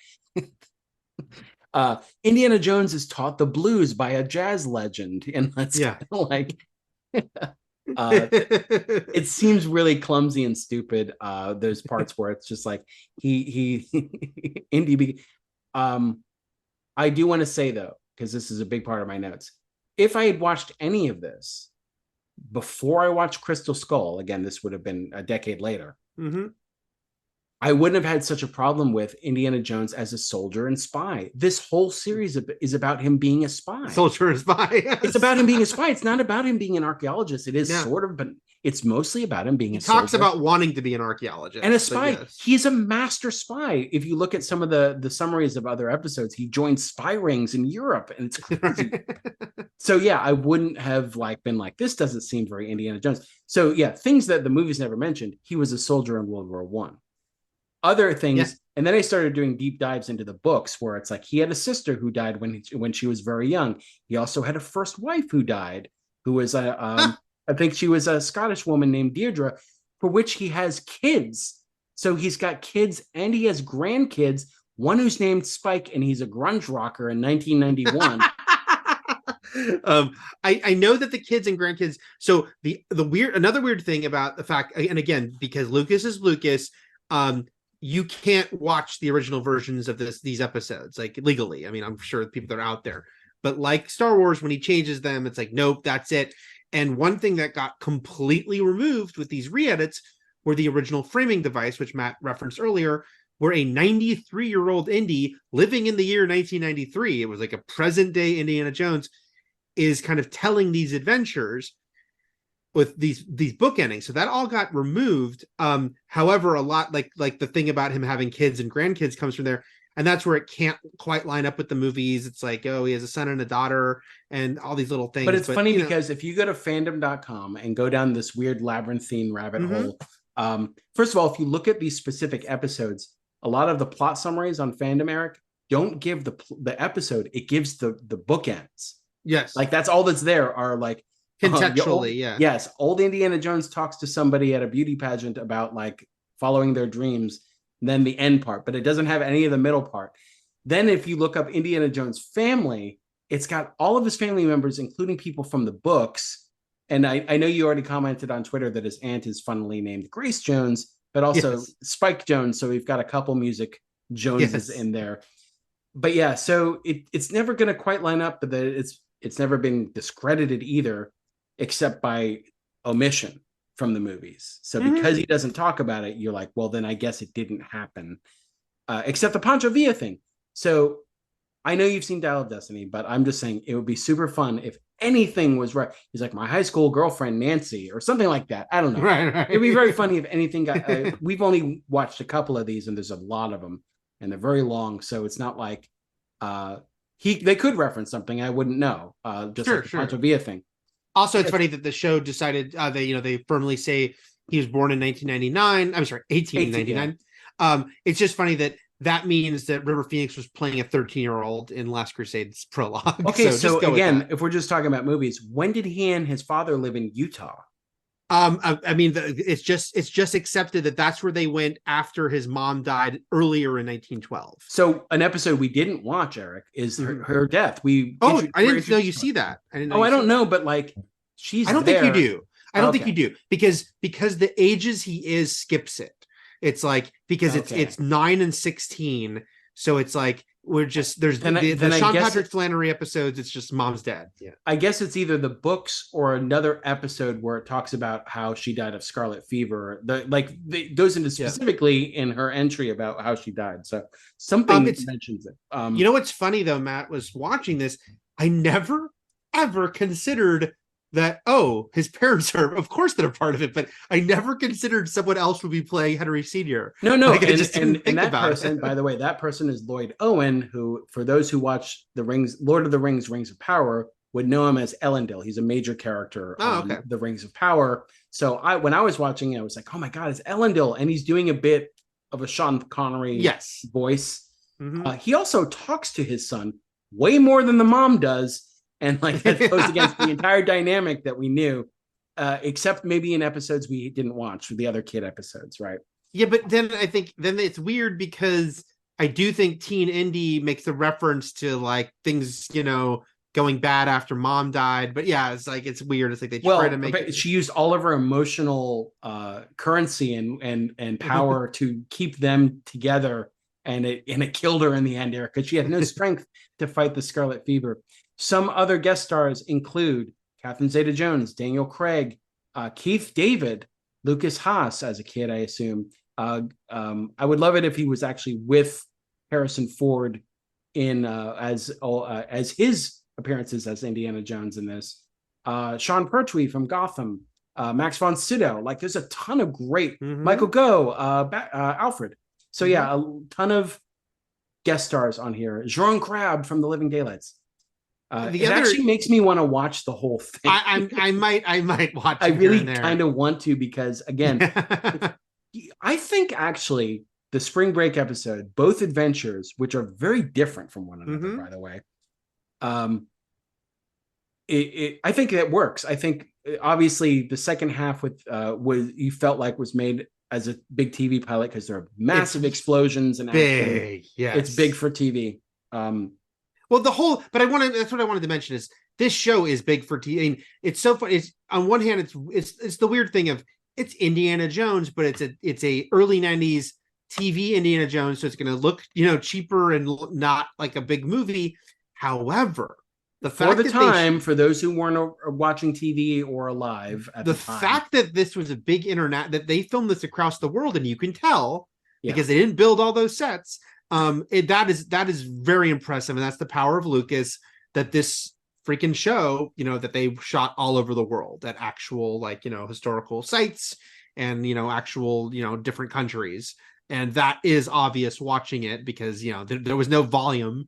Indiana Jones is taught the blues by a jazz legend. And that's kind of like it seems really clumsy and stupid. Those parts where it's just like Indy. I do want to say though, because this is a big part of my notes, if I had watched any of this before I watched Crystal Skull, again, this would have been a decade later, I wouldn't have had such a problem with Indiana Jones as a soldier and spy. This whole series is about him being a spy. Soldier and spy. Yes. It's about him being a spy. It's not about him being an archaeologist. It is sort of, but it's mostly about him being a soldier. He talks about wanting to be an archaeologist. And a spy. Yes. He's a master spy. If you look at some of the summaries of other episodes, he joined spy rings in Europe. And it's crazy. So yeah, I wouldn't have been like, this doesn't seem very Indiana Jones. So yeah, things that the movies never mentioned. He was a soldier in World War I. Other things, and then I started doing deep dives into the books where it's like he had a sister who died when she was very young. He also had a first wife who died, who was I think she was a Scottish woman named Deirdre, for which he has kids. So he's got kids and he has grandkids. One who's named Spike, and he's a grunge rocker in 1991. I know that the kids and grandkids. So another weird thing about the fact, and again, because Lucas is Lucas, you can't watch the original versions of these episodes like legally. I mean, I'm sure people that are out there, but like Star Wars, when he changes them, it's like, nope, that's it. And one thing that got completely removed with these re-edits were the original framing device, which Matt referenced earlier, where a 93-year-old Indy living in the year 1993, it was like a present day Indiana Jones, is kind of telling these adventures with these book endings. So that all got removed. However, a lot like the thing about him having kids and grandkids comes from there. And that's where it can't quite line up with the movies. It's like, oh, he has a son and a daughter and all these little things. But it's funny because if you go to fandom.com and go down this weird labyrinthine rabbit hole, first of all, if you look at these specific episodes, a lot of the plot summaries on Fandom, Eric, don't give the episode. It gives the bookends. Yes. Like that's all that's there are like, contextually, Yes. Old Indiana Jones talks to somebody at a beauty pageant about like following their dreams, then the end part, but it doesn't have any of the middle part. Then if you look up Indiana Jones family, it's got all of his family members, including people from the books. And I know you already commented on Twitter that his aunt is funnily named Grace Jones, but also Spike Jones. So we've got a couple music Joneses in there. But yeah, so it's never going to quite line up, but it's never been discredited either, except by omission from the movies. So because he doesn't talk about it, you're like, well, then I guess it didn't happen, except the Pancho Villa thing. So I know you've seen Dial of Destiny, but I'm just saying it would be super fun if anything was right. He's like, my high school girlfriend, Nancy, or something like that. I don't know. Right. It'd be very funny if anything got, we've only watched a couple of these and there's a lot of them and they're very long. So it's not like they could reference something I wouldn't know. Just like the Pancho Villa thing. Also, it's funny that the show decided they firmly say he was born in 1999. I'm sorry, 1899. It's just funny that means that River Phoenix was playing a 13-year-old in Last Crusade's prologue. Okay, so again, if we're just talking about movies, when did he and his father live in Utah? I mean, it's just accepted that that's where they went after his mom died earlier in 1912. So an episode we didn't watch, Eric, is her death. I didn't know you see that. I didn't know. I don't know, but like she's. I don't think you do. I don't think you do because the ages he is skips it. It's like because it's 9 and 16, so it's like we're just there's the Sean Patrick Flannery episodes. It's just mom's dead. Yeah, I guess it's either the books or another episode where it talks about how she died of scarlet fever. It goes into specifically in her entry about how she died. So something mentions it. You know what's funny though, Matt, was watching this. I never ever considered that, his parents are, of course, they're part of it, but I never considered someone else would be playing Henry Sr. No, like, and that person, by the way, that person is Lloyd Owen, who, for those who watch Lord of the Rings, Rings of Power, would know him as Elendil. He's a major character on the Rings of Power. So when I was watching it, I was like, oh my God, it's Elendil. And he's doing a bit of a Sean Connery voice. Mm-hmm. He also talks to his son way more than the mom does. And like that goes against the entire dynamic that we knew, except maybe in episodes we didn't watch, the other kid episodes, right? Yeah, but then I think it's weird because I do think Teen Indy makes a reference to like things, going bad after mom died. But yeah, it's like it's weird. It's like they try to make she used all of her emotional currency and power to keep them together, and it killed her in the end, Eric, because she had no strength to fight the scarlet fever. Some other guest stars include Catherine Zeta-Jones, Daniel Craig, Keith David, Lucas Haas as a kid, I assume. I would love it if he was actually with Harrison Ford in as his appearances as Indiana Jones in this. Sean Pertwee from Gotham, Max von Sydow. Like, there's a ton of great Michael Goh, Alfred. So yeah, a ton of guest stars on here. Jerome Crabb from The Living Daylights. Actually makes me want to watch the whole thing. I might watch it. I really kind of want to because, again, I think actually the spring break episode, both adventures, which are very different from one another, by the way, I think it works. I think obviously the second half you felt like was made as a big TV pilot because there are massive explosions and big. Action. Yes, it's big for TV. Well, that's what I wanted to mention is this show is big for TV. I mean, it's so fun. It's on one hand, it's the weird thing of it's Indiana Jones, but it's a early 90s TV Indiana Jones. So it's going to look, cheaper and not like a big movie. However, for those who weren't watching TV or alive at the time, fact that this was a big that they filmed this across the world, and you can tell because they didn't build all those sets. That is very impressive, and that's the power of Lucas, that this freaking show, that they shot all over the world at actual historical sites and actual different countries, and that is obvious watching it because there was no volume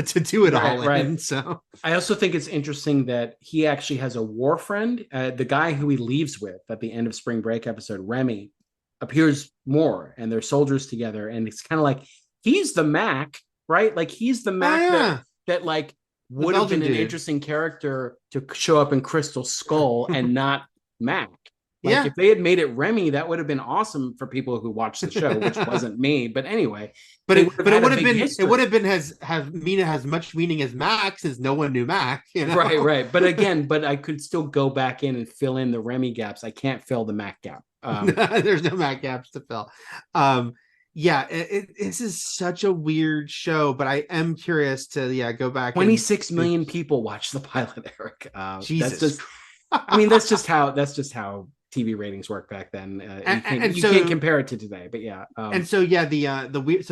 to do it all in. So I also think it's interesting that he actually has a war friend, the guy who he leaves with at the end of Spring Break episode, Remy, appears more, and they're soldiers together, and it's kind of like he's the Mac, right? Like he's the Mac that like would have been an interesting character to show up in Crystal Skull and not Mac. Like if they had made it Remy, that would have been awesome for people who watched the show, which wasn't me. But anyway, it would have been as much meaning as Mac, since no one knew Mac. Right. But I could still go back in and fill in the Remy gaps. I can't fill the Mac gap. There's no Mac gaps to fill. This is such a weird show, but I am curious to go back. 26 million people watch the pilot, Eric. Jesus, that's just how TV ratings work back then. You can't compare it to today, but so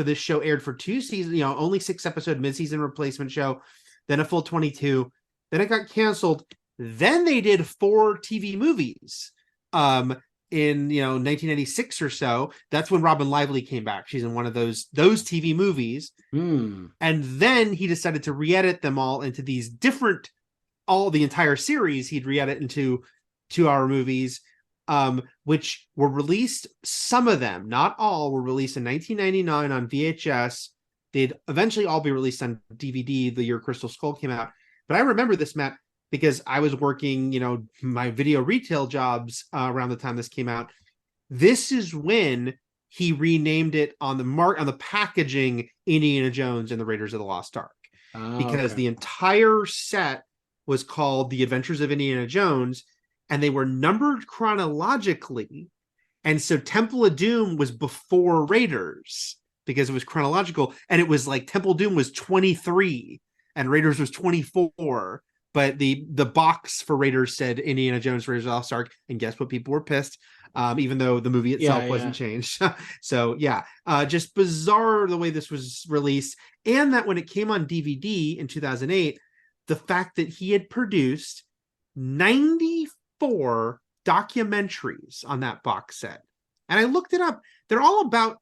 this show aired for 2 seasons. Only 6-episode mid-season replacement show, then a full 22. Then it got canceled. Then they did 4 TV movies. In 1996 or so, that's when Robin Lively came back. She's in one of those TV movies, and then he decided to re-edit them all into these different, the entire series. He'd re-edit into 2-hour movies, which were released. Some of them, not all, were released in 1999 on VHS. They'd eventually all be released on DVD the year Crystal Skull came out. But I remember this, Matt. because I was working, my video retail jobs around the time this came out. This is when he renamed it on the packaging, Indiana Jones and the Raiders of the Lost Ark, because the entire set was called The Adventures of Indiana Jones, and they were numbered chronologically. And so Temple of Doom was before Raiders because it was chronological, and it was like Temple of Doom was 23 and Raiders was 24. But the box for Raiders said Indiana Jones, Raiders of the Lost Ark, and guess what? People were pissed, even though the movie itself wasn't changed. So just bizarre the way this was released, and that when it came on DVD in 2008, the fact that he had produced 94 documentaries on that box set, and I looked it up. They're all about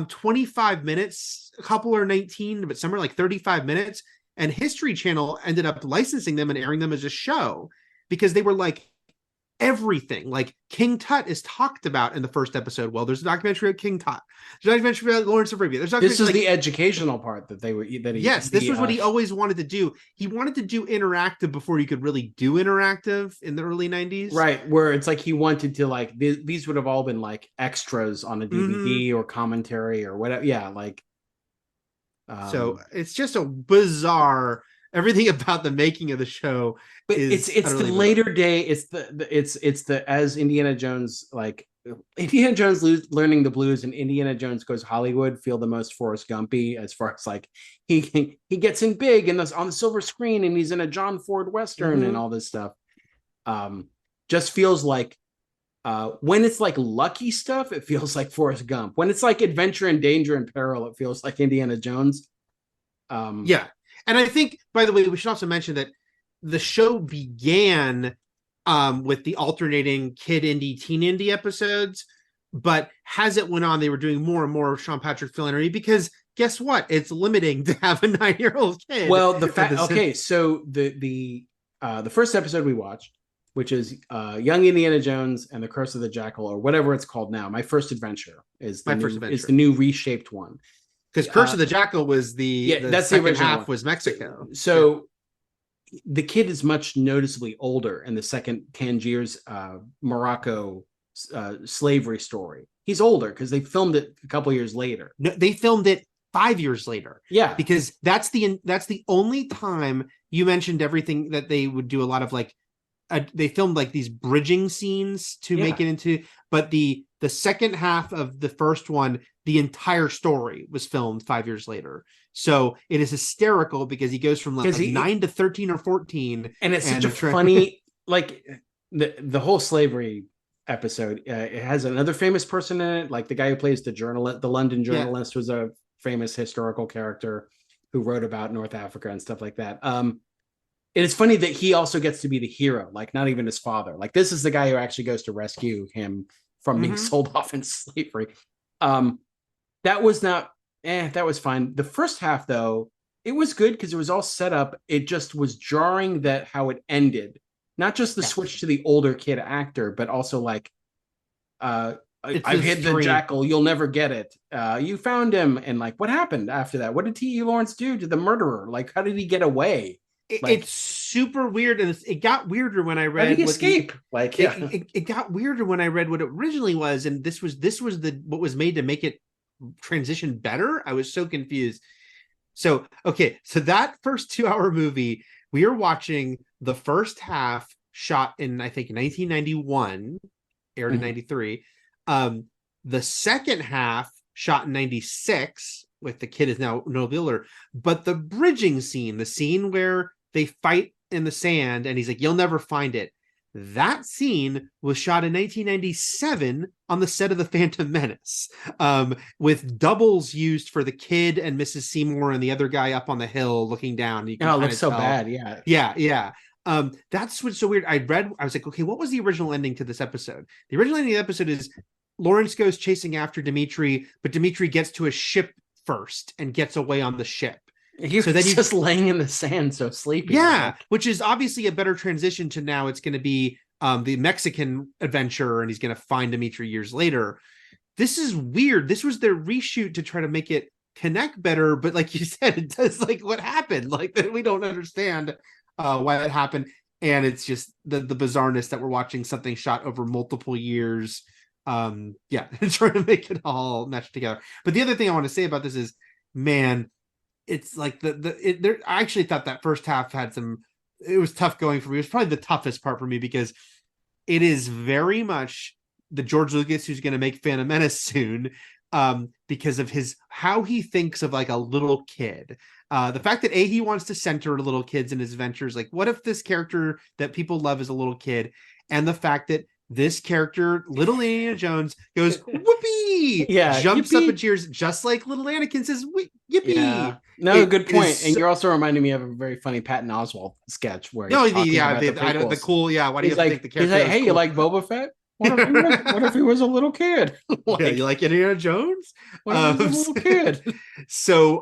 25 minutes. A couple are 19, but some are like 35 minutes. And History Channel ended up licensing them and airing them as a show because they were like everything. Like King Tut is talked about in the first episode. Well, there's a documentary about King Tut. There's a documentary about Lawrence of Arabia. This is the educational part that they were. This was what he always wanted to do. He wanted to do interactive before you could really do interactive in the early 90s. Right, where it's like he wanted to like these would have all been like extras on a DVD or commentary or whatever. Yeah, like. So it's just a bizarre everything about the making of the show. But it's the later day. It's the as Indiana Jones, like Indiana Jones learning the blues and Indiana Jones Goes Hollywood feel the most Forrest Gumpy as far as like he gets in big and on the silver screen and he's in a John Ford Western and all this stuff. Just feels like when it's like lucky stuff, it feels like Forrest Gump. When it's like adventure and danger and peril, it feels like Indiana Jones. And I think, by the way, we should also mention that the show began with the alternating kid indie, teen indie episodes, but as it went on, they were doing more and more Sean Patrick Flannery because guess what? It's limiting to have a 9-year-old kid. Well, so the first episode we watched, which is Young Indiana Jones and the Curse of the Jackal, or whatever it's called now. My First Adventure is the new reshaped one. Because Curse of the Jackal was that's the original half one. Was Mexico. So the kid is much noticeably older in the second Tangier's Morocco slavery story. He's older because they filmed it a couple years later. No, they filmed it 5 years later. Yeah, because that's the only time. You mentioned everything that they would do a lot of like. They filmed like these bridging scenes to make it into, but the second half of the first one, the entire story was filmed 5 years later. So it is hysterical because he goes from like 9 to 13 or 14. And it's such a funny, like the whole slavery episode. It has another famous person in it. Like the guy who plays the London journalist was a famous historical character who wrote about North Africa and stuff like that. And it's funny that he also gets to be the hero, like not even his father. Like this is the guy who actually goes to rescue him from being sold off in slavery. That was fine. The first half, though, it was good because it was all set up. It just was jarring that how it ended. Not just the switch to the older kid actor, but also like, I've hid the jackal. You'll never get it. You found him. And like, what happened after that? What did T.E. Lawrence do to the murderer? Like, how did he get away? It's super weird, and it got weirder when I read. How did he escape? It got weirder when I read what it originally was, and this was what was made to make it transition better. I was so confused. So that first 2-hour movie, we are watching the first half shot in I think 1991, aired in 93. The second half shot in 96. With the kid is now no builder, but the bridging scene, the scene where they fight in the sand and he's like, you'll never find it. That scene was shot in 1997 on the set of The Phantom Menace, with doubles used for the kid and Mrs. Seymour and the other guy up on the hill looking down. You can it looks so bad. Yeah. That's what's so weird. I was like, okay, what was the original ending to this episode? The original ending of the episode is Lawrence goes chasing after Dimitri, but Dimitri gets to a ship first and gets away on the ship. He's just laying in the sand, so sleepy. Yeah, which is obviously a better transition to now. It's going to be the Mexican adventure, and he's going to find Dimitri years later. This is weird. This was their reshoot to try to make it connect better, but like you said, it does like what happened. Like that we don't understand why that happened. and it's just the bizarreness that we're watching something shot over multiple years. Trying to make it all mesh together. But the other thing I want to say about this is, man, it's like I actually thought that first half had it was tough going for me. It was probably the toughest part for me because it is very much the George Lucas who's going to make Phantom Menace soon, because of how he thinks of like a little kid. The fact that he wants to center little kids in his adventures. Like, what if this character that people love is a little kid? And the fact that this character, little Indiana Jones, goes whoopee, jumps yippee. up and cheers, just like little Anakin says yippee. Yeah. No, good point. And you're also reminding me of a very funny Patton Oswalt sketch where he's talking about the cool. Yeah, why do you think the character? He's like, hey, cool? You like Boba Fett? What if he was a little kid? You like Indiana Jones? What if he was a little kid? So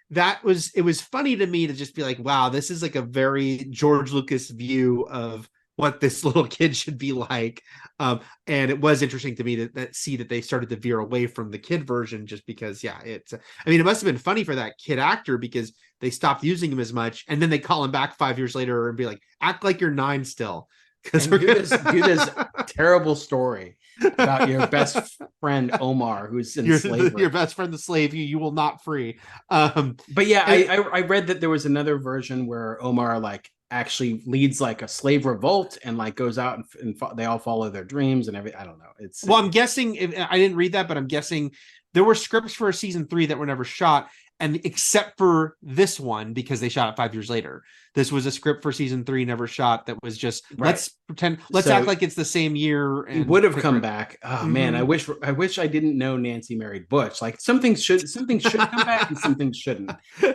it was funny to me to just be like, wow, this is like a very George Lucas view of what this little kid should be like. And it was interesting to me to see that they started to veer away from the kid version, just because, it must have been funny for that kid actor because they stopped using him as much. And then they call him back 5 years later and be like, act like you're 9 still. Because do this terrible story about your best friend Omar, who's in slavery. Your best friend, the slave, you will not free. But yeah, I read that there was another version where Omar like actually leads like a slave revolt and like goes out and they all follow their dreams and everything. I don't know. I'm guessing, I didn't read that, but I'm guessing there were scripts for season 3 that were never shot. And except for this one, because they shot it 5 years later, this was a script for season 3 never shot. That was just let's act like it's the same year. And he would have come back. Oh man, I wish I didn't know Nancy married Butch. Like something should come back and something shouldn't.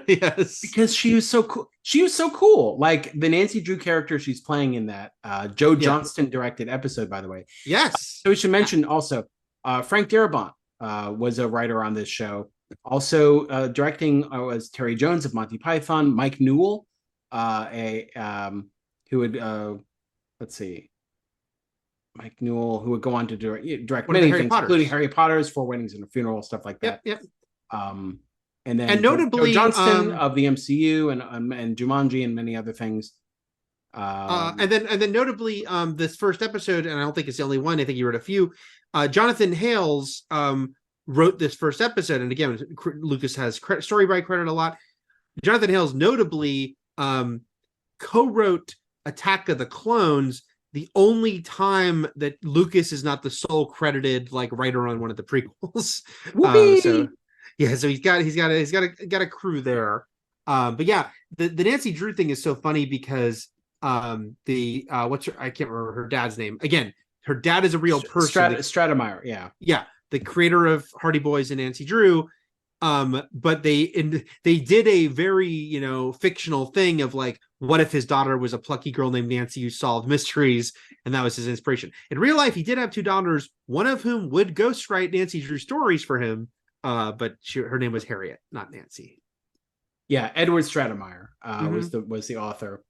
Yes, because she was so cool. She was so cool. Like the Nancy Drew character she's playing in that Joe Johnston directed episode, by the way. Yes. So we should mention also Frank Darabont was a writer on this show. Also directing was Terry Jones of Monty Python, Mike Newell, who would Mike Newell, who would go on to direct many things, including Harry Potter's, 4 Weddings and a Funeral, stuff like that. Yep. And then notably Joe Johnston of the MCU and Jumanji and many other things. And then notably this first episode, and I don't think it's the only one. I think you wrote a few. Jonathan Hales wrote this first episode, and again, Lucas has story credit a lot. Jonathan Hales notably co-wrote Attack of the Clones, the only time that Lucas is not the sole credited like writer on one of the prequels. So he's got a crew there. But yeah, the Nancy Drew thing is so funny because I can't remember her dad's name. Again, her dad is a real person. Stratemeyer, yeah. The creator of Hardy Boys and Nancy Drew, but they did a very fictional thing of like, what if his daughter was a plucky girl named Nancy who solved mysteries, and that was his inspiration. In real life, he did have 2 daughters, one of whom would ghostwrite Nancy Drew stories for him, but her name was Harriet, not Nancy. Yeah, Edward Stratemeyer was the author,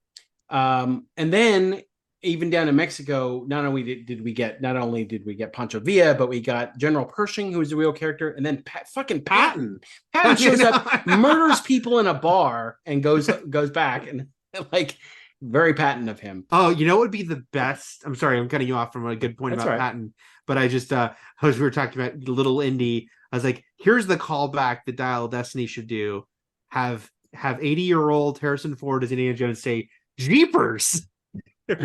and then. Even down in Mexico, not only did we get Pancho Villa, but we got General Pershing, who was a real character, and then fucking Patton. Patton shows up, murders people in a bar, and goes back, and like very Patton of him. Oh, what would be the best? I'm sorry, I'm cutting you off from a good point about Patton, but I just as we were talking about Little Indy, I was like, here's the callback that Dial of Destiny should do: have 80-year-old Harrison Ford as Indiana Jones say, "Jeepers."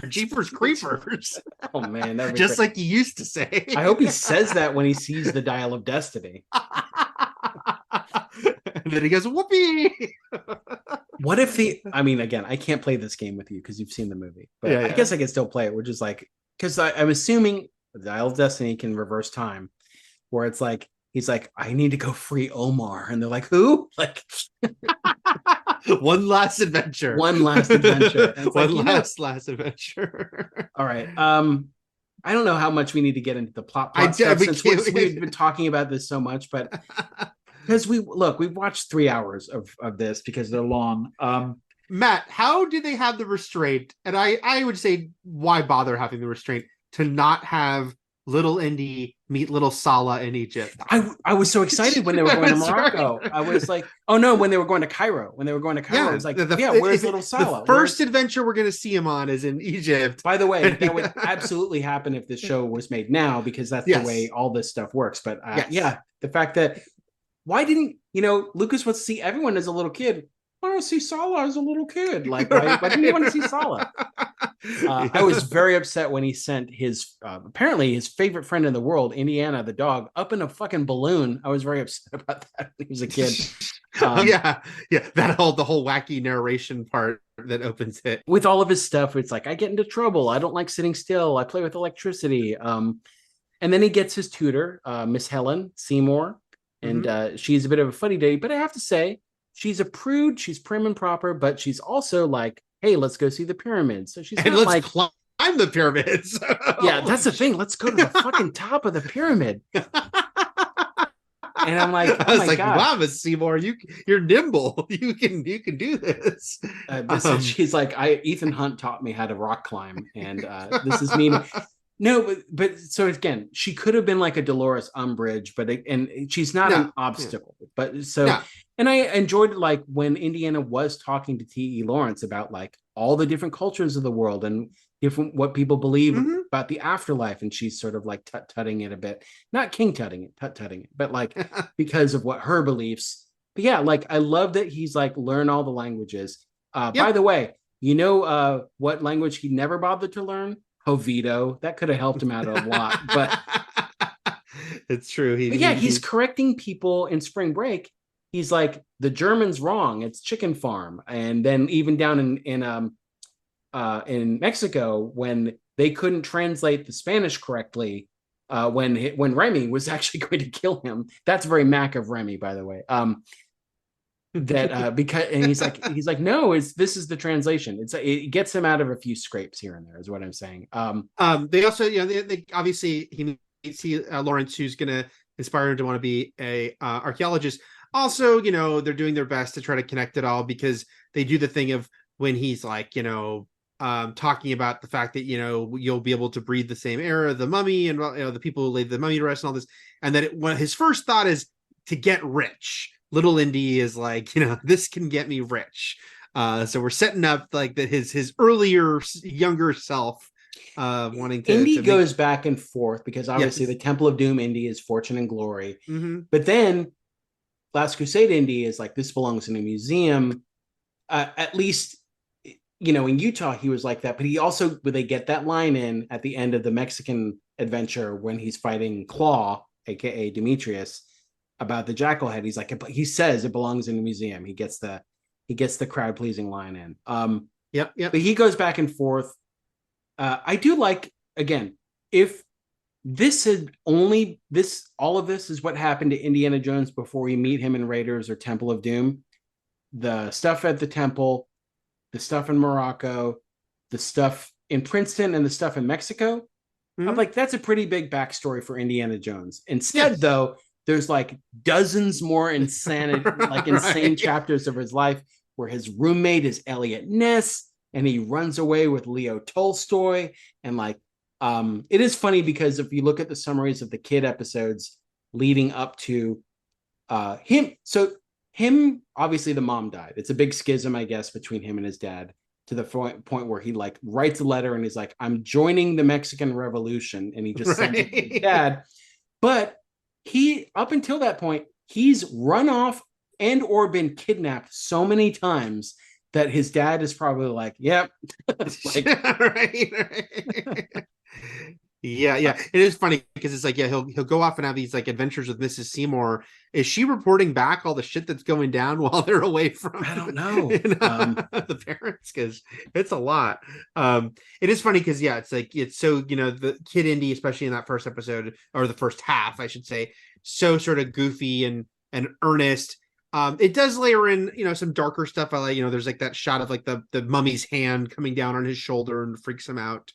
Jeepers Creepers. Oh man, that'd be just great. Like you used to say. I hope he says that when he sees the Dial of Destiny. And then he goes, whoopee. What if again, I can't play this game with you because you've seen the movie, but I guess I can still play it. We're just like, because I'm assuming the Dial of Destiny can reverse time, where it's like he's like, I need to go free Omar, and they're like, who? Like one last adventure. One last adventure. Last adventure. All right. I don't know how much we need to get into the plot stuff since we've been talking about this so much, but because we've watched 3 hours of this because they're long. Matt, how did they have the restraint? And I would say, why bother having the restraint to not have little Indy meet little Salah in Egypt. I was so excited when they were going to That's Morocco. right. I was like, oh no, when they were going to Cairo. When they were going to Cairo, I was like, where's little Salah? The first adventure we're going to see him on is in Egypt. By the way, that would absolutely happen if this show was made now, because that's the way all this stuff works. But yeah, the fact that why didn't Lucas wants to see everyone as a little kid. I want to see Salah as a little kid. Like, why didn't you want to see Salah? I was very upset when he sent his apparently his favorite friend in the world, Indiana the dog, up in a fucking balloon. I was very upset about that when he was a kid. Yeah, the whole wacky narration part that opens it with all of his stuff. It's like, I get into trouble. I don't like sitting still. I play with electricity. And then he gets his tutor, Miss Helen Seymour, and she's a bit of a funny day. But I have to say, she's a prude. She's prim and proper, but she's also like, hey, let's go see the pyramids. So she's not like, climb the pyramids. Yeah, that's the thing. Let's go to the fucking top of the pyramid. And I'm like, I was like, God. Wow, Miss Seymour, you're nimble. You can do this. She's like, Ethan Hunt taught me how to rock climb, and this is me. No, but so again, she could have been like a Dolores Umbridge, and she's not an obstacle. But so, and I enjoyed like when Indiana was talking to T.E. Lawrence about like all the different cultures of the world and different what people believe about the afterlife, and she's sort of like tut-tutting it a bit, not king tutting it, tut-tutting it, but like because of what her beliefs. But yeah, like I love that he's like learn all the languages. By the way, what language he never bothered to learn? Jovito. That could have helped him out a lot, but it's true. He's correcting people in spring break. He's like, the German's wrong. It's chicken farm. And then even down in Mexico, when they couldn't translate the Spanish correctly, when Remy was actually going to kill him. That's very Mac of Remy, by the way. Because he's like no, this is the translation. It gets him out of a few scrapes here and there, is what I'm saying. They also they obviously he meets Lawrence, who's gonna inspire him to want to be a archaeologist. Also, they're doing their best to try to connect it all, because they do the thing of when he's like talking about the fact that you'll be able to breathe the same air of the mummy and the people who laid the mummy to rest and all this, and that his first thought is to get rich. Little Indy is like, this can get me rich. So we're setting up like that his earlier, younger self wanting to. Indy goes back and forth because obviously the Temple of Doom Indy is fortune and glory. But then Last Crusade Indy is like, this belongs in a museum. At least, in Utah, he was like that. But he also, when they get that line in at the end of the Mexican adventure when he's fighting Claw, aka Demetrius, about the jackal head, he's like, he says it belongs in a museum. He gets the crowd pleasing line in. Yep. But he goes back and forth. I do like, again, if all of this is what happened to Indiana Jones before we meet him in Raiders or Temple of Doom, the stuff at the temple, the stuff in Morocco, the stuff in Princeton, and the stuff in Mexico, I'm like, that's a pretty big backstory for Indiana Jones. Instead, though, there's like dozens more insane chapters of his life where his roommate is Elliot Ness and he runs away with Leo Tolstoy. And like, it is funny because if you look at the summaries of the kid episodes leading up to him, obviously the mom died. It's a big schism, I guess, between him and his dad, to the point where he like writes a letter and he's like, I'm joining the Mexican Revolution. And he just sends it to his dad. But he, up until that point, he's run off and or been kidnapped so many times that his dad is probably like, yep. Right. Yeah. It is funny because it's like, he'll go off and have these like adventures with Mrs. Seymour. Is she reporting back all the shit that's going down while they're away from? I don't know. The parents, because it's a lot. It is funny because it's like, it's so the kid Indy, especially in that first episode, or the first half, I should say, so sort of goofy and earnest. It does layer in some darker stuff. I like there's like that shot of like the mummy's hand coming down on his shoulder and freaks him out.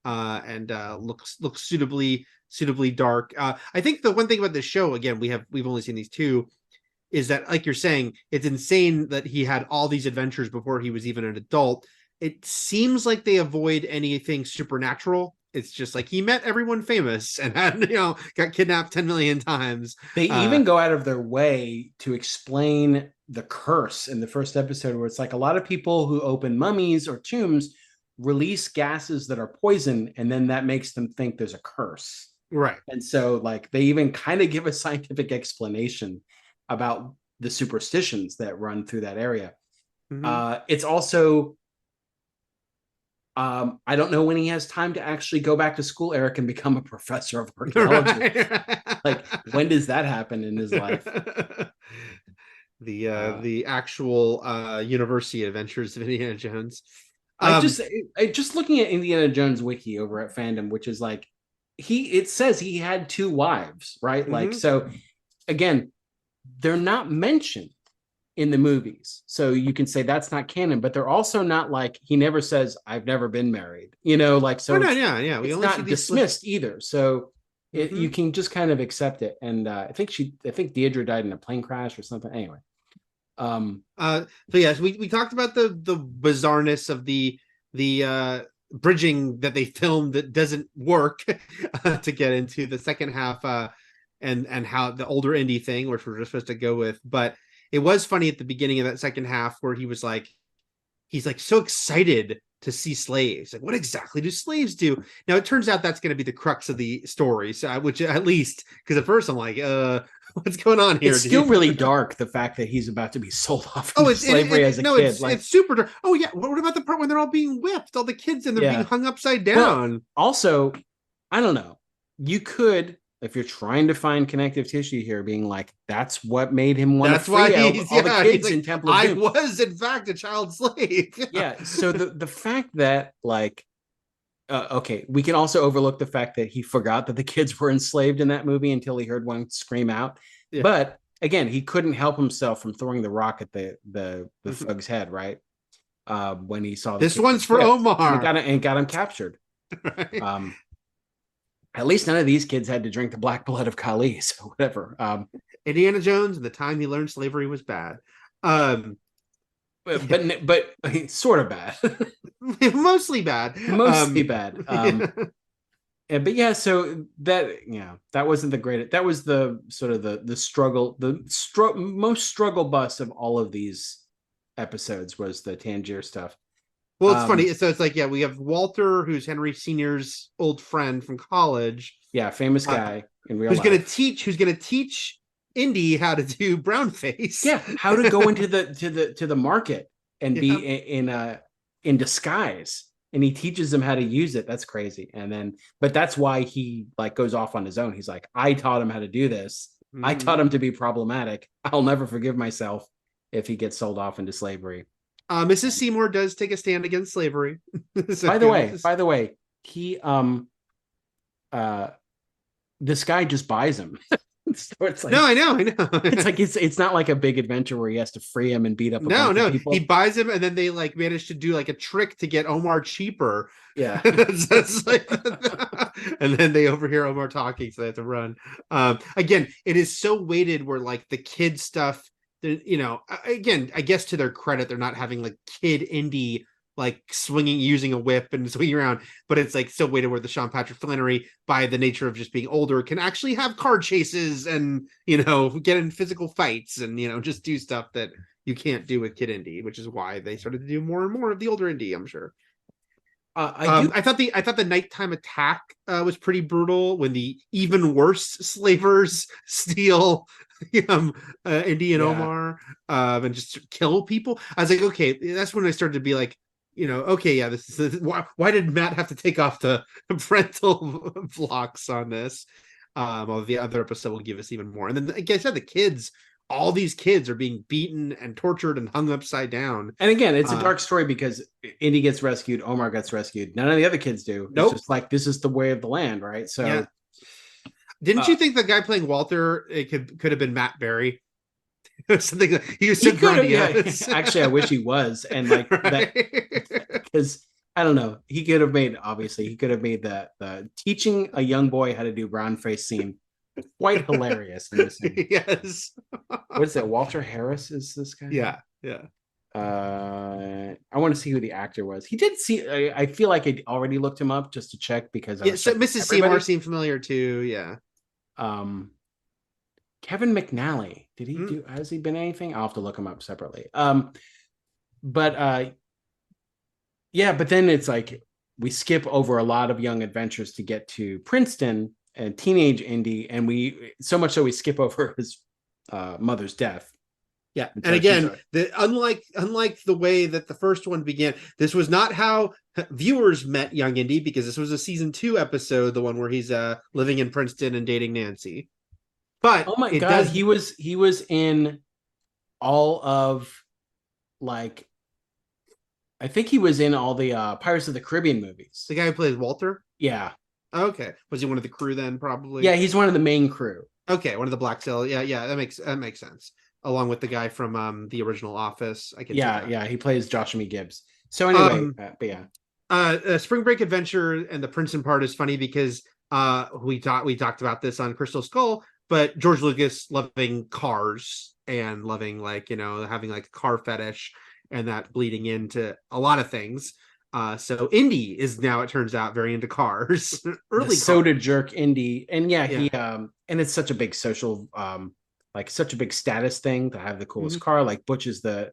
And looks suitably dark. I think the one thing about this show, again, we've only seen these two, is that, like you're saying, it's insane that he had all these adventures before he was even an adult. It seems like they avoid anything supernatural it's just like he met everyone famous and had, got kidnapped 10 million times. They even go out of their way to explain the curse in the first episode, where it's like a lot of people who open mummies or tombs release gases that are poison, and then that makes them think there's a curse. Right. And so like they even kind of give a scientific explanation about the superstitions that run through that area. It's also I don't know when he has time to actually go back to school, Eric, and become a professor of archaeology. Right. Like, when does that happen in his life? The actual university adventures of Indiana Jones. I just looking at Indiana Jones wiki over at Fandom, which is like it says he had 2 wives, right? Like, so again, they're not mentioned in the movies, so you can say that's not canon, but they're also not like, he never says I've never been married, like, so yeah, we it's only not dismissed either, so you can just kind of accept it. And I think Deirdre died in a plane crash or something. Anyway, so yes, we talked about the bizarreness of the bridging that they filmed that doesn't work to get into the second half, and how the older Indy thing, which we're just supposed to go with. But it was funny at the beginning of that second half where he's like so excited to see slaves. Like, what exactly do slaves do? Now it turns out that's going to be the crux of the story. So, which at least, because at first I'm like, what's going on here? It's still really dark, the fact that he's about to be sold off into slavery as a kid. It's super dark. Oh yeah, what about the part when they're all being whipped? All the kids and they're being hung upside down. Well, also, I don't know. You could, if you're trying to find connective tissue here, being like, that's what made him want to free all the kids in Temple of Doom. I was, in fact, a child slave. Yeah. So the fact that, like, okay, we can also overlook the fact that he forgot that the kids were enslaved in that movie until he heard one scream out. Yeah. But again, he couldn't help himself from throwing the rock at the thug's head, right? When he saw this one's for Omar, and got him captured. Right. At least none of these kids had to drink the black blood of Kali, so whatever. Indiana Jones, and the time he learned slavery was bad. But sort of bad. Mostly bad. Mostly bad. But yeah, so that wasn't the greatest. That was the sort of the struggle, most struggle bus of all of these episodes was the Tangier stuff. Well, it's funny. So it's like, we have Walter, who's Henry Sr.'s old friend from college. Yeah, famous guy in real life. Who's gonna teach Indy how to do brown face. Yeah, how to go into the market and be in disguise. And he teaches them how to use it. That's crazy. And then, but that's why he like goes off on his own. He's like, I taught him how to do this. I taught him to be problematic. I'll never forgive myself if he gets sold off into slavery. Mrs. Seymour does take a stand against slavery. So by the way, he this guy just buys him. So it's like, no, I know. It's like it's not like a big adventure where he has to free him and beat up a bunch of people. He buys him, and then they like manage to do like a trick to get Omar cheaper. Yeah. That's like, and then they overhear Omar talking, so they have to run. Again, it is so weighted where like the kid stuff, again, I guess to their credit, they're not having like kid Indy like swinging, using a whip and swinging around, but it's like so weighted where the Sean Patrick Flannery, by the nature of just being older, can actually have car chases and get in physical fights and just do stuff that you can't do with kid Indy, which is why they started to do more and more of the older Indy, I'm sure. I thought the nighttime attack was pretty brutal when the even worse slavers steal Indy and Omar and just kill people. I was like, okay, that's when I started to be like, okay, yeah, this is why did Matt have to take off the parental blocks on this? Well, the other episode will give us even more. And then, like I said, the kids, all these kids are being beaten and tortured and hung upside down. And again, it's a dark story because Indy gets rescued, Omar gets rescued. None of the other kids do. Nope. It's just like, this is the way of the land, right? So, yeah. Didn't you think the guy playing Walter, it could have been Matt Berry? Something like, he was so grandiose. Actually, I wish he was, and like that, because I don't know, he could have made the teaching a young boy how to do brown face scene quite hilarious in this scene. Yes. What is that? Walter Harris is this guy? Yeah. I want to see who the actor was. He did see. I feel like I already looked him up just to check because I Yeah, was so checking Mrs. everybody. Seymour seemed familiar too. Yeah. Kevin McNally. Did he do? Has he been anything? I'll have to look him up separately. But yeah, but then it's like we skip over a lot of young adventures to get to Princeton and teenage Indy, and we so much so we skip over his mother's death. Yeah, And and so she's again, unlike the way that the first one began, this was not how viewers met young Indy, because this was a season 2 episode, the one where he's living in Princeton and dating Nancy. But oh my it god, does. he was in all of like I think he was in all the Pirates of the Caribbean movies. The guy who plays Walter. Yeah, Okay, was he one of the crew then? Probably. yeah, he's one of the main crew. Okay, one of the Black Sail. Yeah, yeah, that makes sense. Along with the guy from the original Office. I can. Yeah, yeah, he plays Joshua E. Gibbs. So anyway, but yeah. Spring Break Adventure and the Princeton part is funny because we talked about this on Crystal Skull, but George Lucas loving cars and loving having like a car fetish, and that bleeding into a lot of things. So Indy is now, it turns out, very into cars. Early soda cars. jerk Indy, and yeah, he and it's such a big social like such a big status thing to have the coolest car. Like Butch is the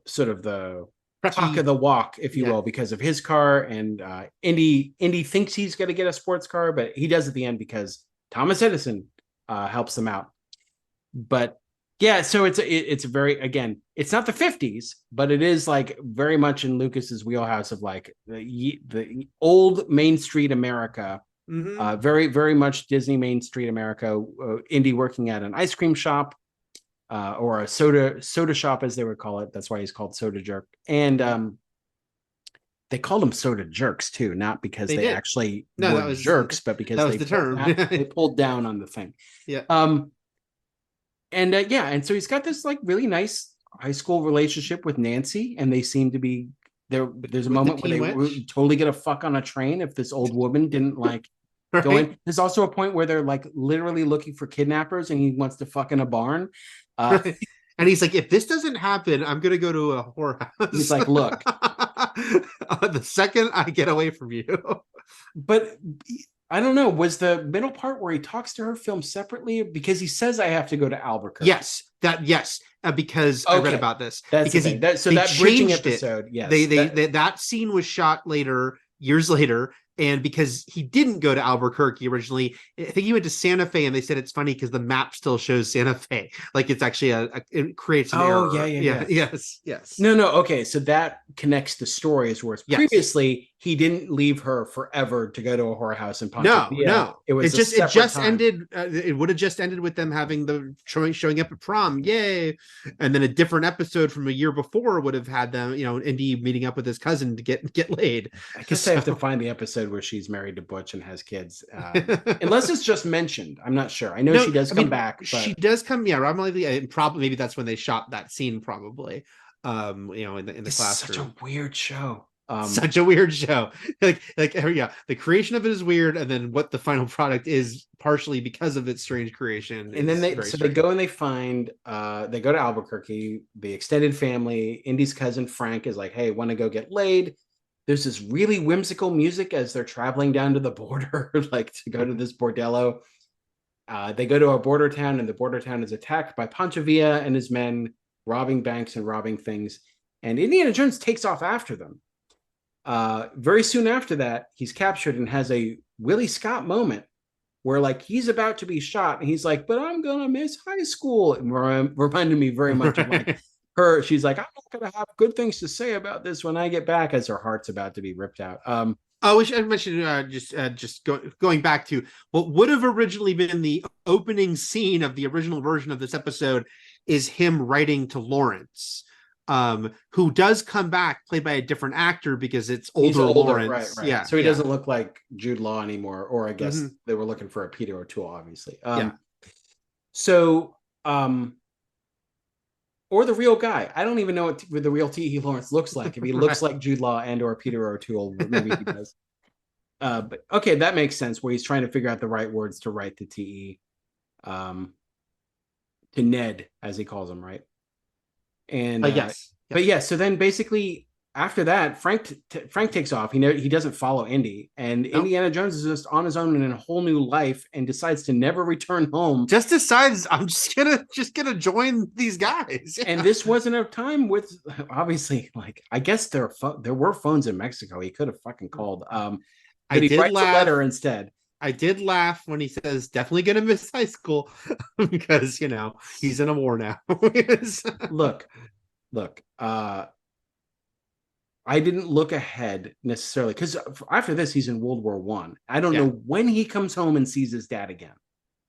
sort of the talk of the walk, if you will, because of his car. And Indy thinks he's going to get a sports car, but he does at the end because Thomas Edison helps them out. But yeah, so it's a very, again, it's not the 50s, but it is like very much in Lucas's wheelhouse of like the old Main Street America. Very, very much Disney Main Street America. Indy working at an ice cream shop or a soda shop, as they would call it. That's why he's called Soda Jerk. And they called them soda jerks too, not because they actually were jerks, but because that was the term. They pulled down on the thing. Yeah. And so he's got this like really nice high school relationship with Nancy, and they seem to be there. There's a moment where they would totally get a fuck on a train if this old woman didn't like go in. There's also a point where they're like literally looking for kidnappers, and he wants to fuck in a barn. And he's like, if this doesn't happen, I'm gonna go to a whorehouse. He's like, look, the second I get away from you. But I don't know. Was the middle part where he talks to her filmed separately? Because he says I have to go to Albuquerque. Yes, because I read about this. That's because that bridging episode. Yes, that scene was shot years later. And because he didn't go to Albuquerque originally, I think he went to Santa Fe, and they said it's funny because the map still shows Santa Fe. Like it's actually it creates an error. Yeah. Yes. No. Okay, so that connects the stories, whereas previously he didn't leave her forever to go to a whorehouse in Ponte Villa. No. It just ended. It would have just ended with them having the showing up at prom. Yay! And then a different episode from a year before would have had them, Indy meeting up with his cousin to get laid. I guess I have to find the episode where she's married to Butch and has kids, unless it's just mentioned. I'm not sure. I know she does come back. But... She does come. Yeah, probably maybe that's when they shot that scene. Probably, in the classroom. Such a weird show. Such a weird show. The creation of it is weird, and then what the final product is partially because of its strange creation. And then they go and they find they go to Albuquerque. The extended family. Indy's cousin Frank is like, "Hey, want to go get laid?" There's this really whimsical music as they're traveling down to the border, like to go to this bordello. They go to a border town, and the border town is attacked by Pancho Villa and his men, robbing banks and robbing things. And Indiana Jones takes off after them. Very soon after that, he's captured and has a Willie Scott moment where like he's about to be shot, and he's like, "But I'm gonna miss high school." It reminded me very much of like her. She's like, "I'm not gonna have good things to say about this when I get back," as her heart's about to be ripped out. We should mention just going back to what would have originally been the opening scene of the original version of this episode is him writing to Lawrence, who does come back, played by a different actor because it's older Lawrence. Right. Yeah, so he doesn't look like Jude Law anymore, or I guess they were looking for a Peter O'Toole, obviously. Or the real guy. I don't even know what the real T.E. Lawrence looks like. If he looks like Jude Law and or Peter O'Toole, maybe he does. But okay, that makes sense. Where he's trying to figure out the right words to write to T.E. To Ned, as he calls him, right? And yes. but yeah, so then basically after that, Frank takes off. He doesn't follow Indy, and Nope. Indiana Jones is just on his own in a whole new life, and decides to never return home. Just decides I'm just gonna join these guys. Yeah. And this wasn't a time with, obviously, like, I guess there were phones in Mexico. He could have fucking called. But he writes a letter instead. I did laugh when he says definitely gonna miss high school because he's in a war now. Look, I didn't look ahead necessarily, because after this he's in World War One. I don't know when he comes home and sees his dad again.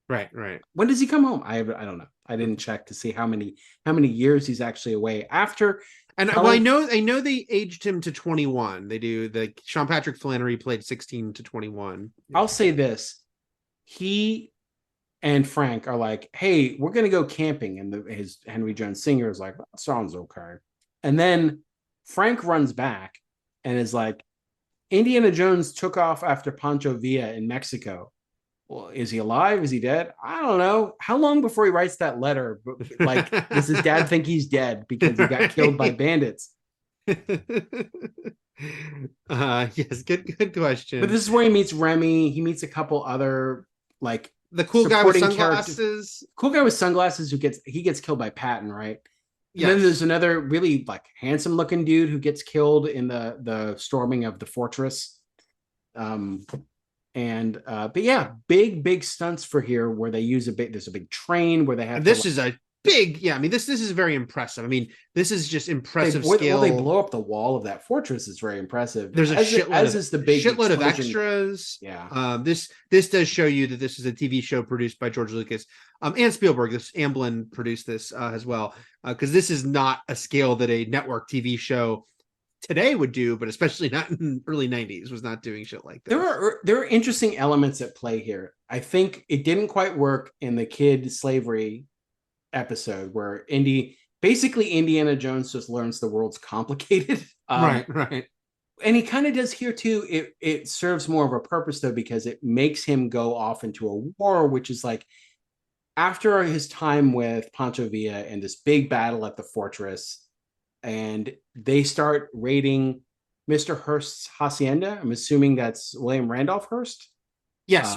Right. When does he come home? I don't know. I didn't check to see how many years he's actually away after. And I know they aged him to 21. They do. The Sean Patrick Flannery played 16 to 21. I'll say this: he and Frank are like, "Hey, we're gonna go camping," and his Henry Jones Sr. is like, "That sounds okay," and then Frank runs back and is like, "Indiana Jones took off after Pancho Villa in Mexico. Well, is he alive? Is he dead? I don't know. How long before he writes that letter? Like, does his dad think he's dead because he got killed by bandits?" Yes, good question. But this is where he meets Remy. He meets a couple other, like, the cool guy with supporting sunglasses. Cool guy with sunglasses who gets killed by Patton, right? And then there's another really, like, handsome looking dude who gets killed in the storming of the fortress. But yeah, big stunts for here where they use there's a big train where they have. This is a big, yeah. I mean, this is very impressive. I mean, this is just impressive scale. Well, they blow up the wall of that fortress. It's very impressive. There's a shitload of extras. Yeah. This does show you that this is a TV show produced by George Lucas, and Spielberg. This Amblin produced this as well, because this is not a scale that a network TV show today would do, but especially not in early 90s was not doing shit like this. There are interesting elements at play here. I think it didn't quite work in the kid slavery episode where Indiana Jones just learns the world's complicated. Right. And he kind of does here too. It serves more of a purpose though, because it makes him go off into a war, which is like after his time with Pancho Villa and this big battle at the fortress, and they start raiding Mr. Hearst's hacienda. I'm assuming that's William Randolph Hearst. Yes,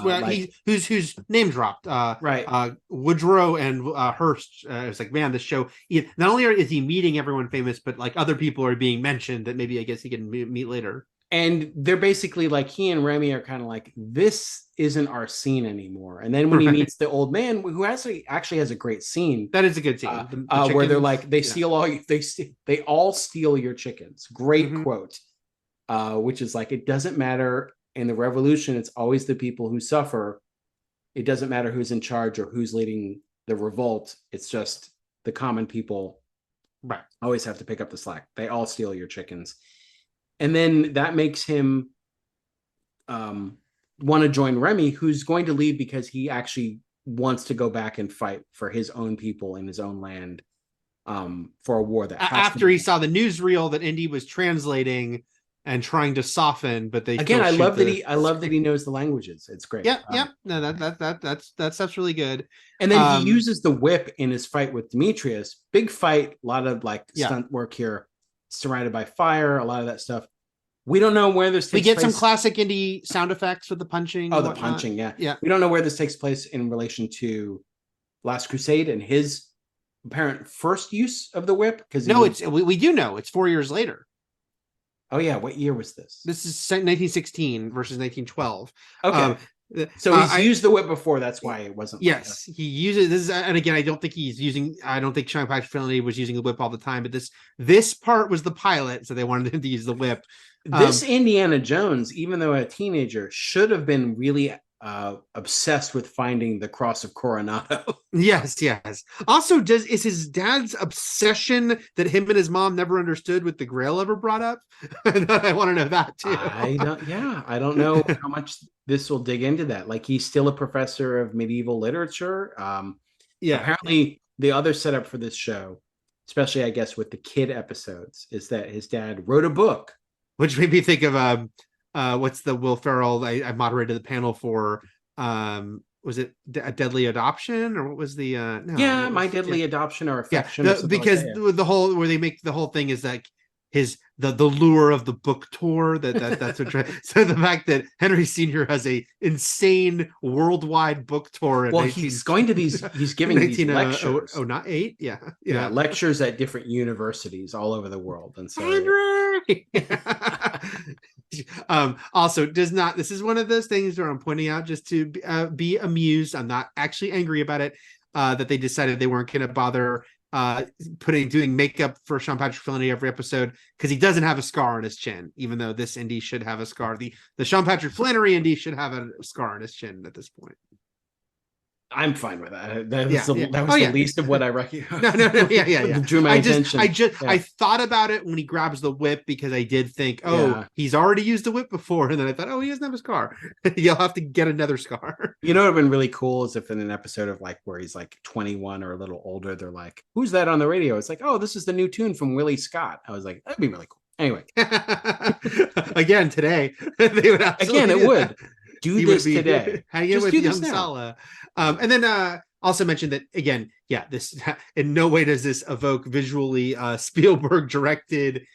who's name dropped. Right. Woodrow and Hearst. It's like, man, this show. Not only is he meeting everyone famous, but like other people are being mentioned that maybe I guess he can meet later. And they're basically like, he and Remy are kind of like, this isn't our scene anymore. And then when he meets the old man, who actually has a great scene. That is a good scene. Where they're like, steal all they all steal your chickens. Great quote. Which is like, it doesn't matter in the revolution, it's always the people who suffer. It doesn't matter who's in charge or who's leading the revolt. It's just the common people always have to pick up the slack. They all steal your chickens. And then that makes him want to join Remy, who's going to leave because he actually wants to go back and fight for his own people in his own land, for a war that after he saw the newsreel that Indy was translating and trying to soften, but they again, I love that he knows the languages. It's great. Yeah. No, that's really good. And then he uses the whip in his fight with Demetrius. Big fight, a lot of stunt work here. Surrounded by fire, a lot of that stuff. We don't know where this takes place. We get some classic Indy sound effects with the punching. Oh, the punching, yeah. We don't know where this takes place in relation to Last Crusade and his apparent first use of the whip. Because we do know it's 4 years later. Oh yeah, what year was this? This is 1916 versus 1912. Okay. So he's used the whip before. That's why it wasn't. Yes, he uses this. And again, I don't think Sean Patrick Flannery was using the whip all the time. But this part was the pilot, so they wanted him to use the whip. This Indiana Jones, even though a teenager, should have been really obsessed with finding the Cross of Coronado. Yes. Also, is his dad's obsession that him and his mom never understood with the Grail ever brought up? I want to know that too. I don't know how much this will dig into that. Like, he's still a professor of medieval literature. Apparently the other setup for this show, especially I guess with the kid episodes, is that his dad wrote a book, which made me think of what's the Will Ferrell I moderated the panel for, was it a Deadly Adoption, or what was the no, Yeah, what My was, Deadly Adoption or yeah, Affection, or something because like that. the whole where they make the whole thing is like the lure of the book tour that's what so the fact that Henry Sr. has a insane worldwide book tour in Well, he's going to he's giving these lectures. not eight, yeah, Yeah, lectures at different universities all over the world. And so Henry. Also this is one of those things where I'm pointing out just to be amused. I'm not actually angry about it, that they decided they weren't going to bother doing makeup for Sean Patrick Flanery every episode, because he doesn't have a scar on his chin, even though this indie should have a scar. The Sean Patrick Flanery indie should have a scar on his chin at this point. I'm fine with that. That was, Yeah. That was the least of what I recognized. No. Yeah. Drew my attention. I thought about it when he grabs the whip, because I did think, he's already used the whip before, and then I thought, he doesn't have a scar. You'll have to get another scar. You know what would have been really cool is if in an episode of like where he's like 21 or a little older, they're like, "Who's that on the radio?" It's like, "Oh, this is the new tune from Willie Scott." I was like, that'd be really cool. Anyway, again today, they would it would. Do this today. Hanging with young Sala. And then also mention that again, this in no way does this evoke visually Spielberg directed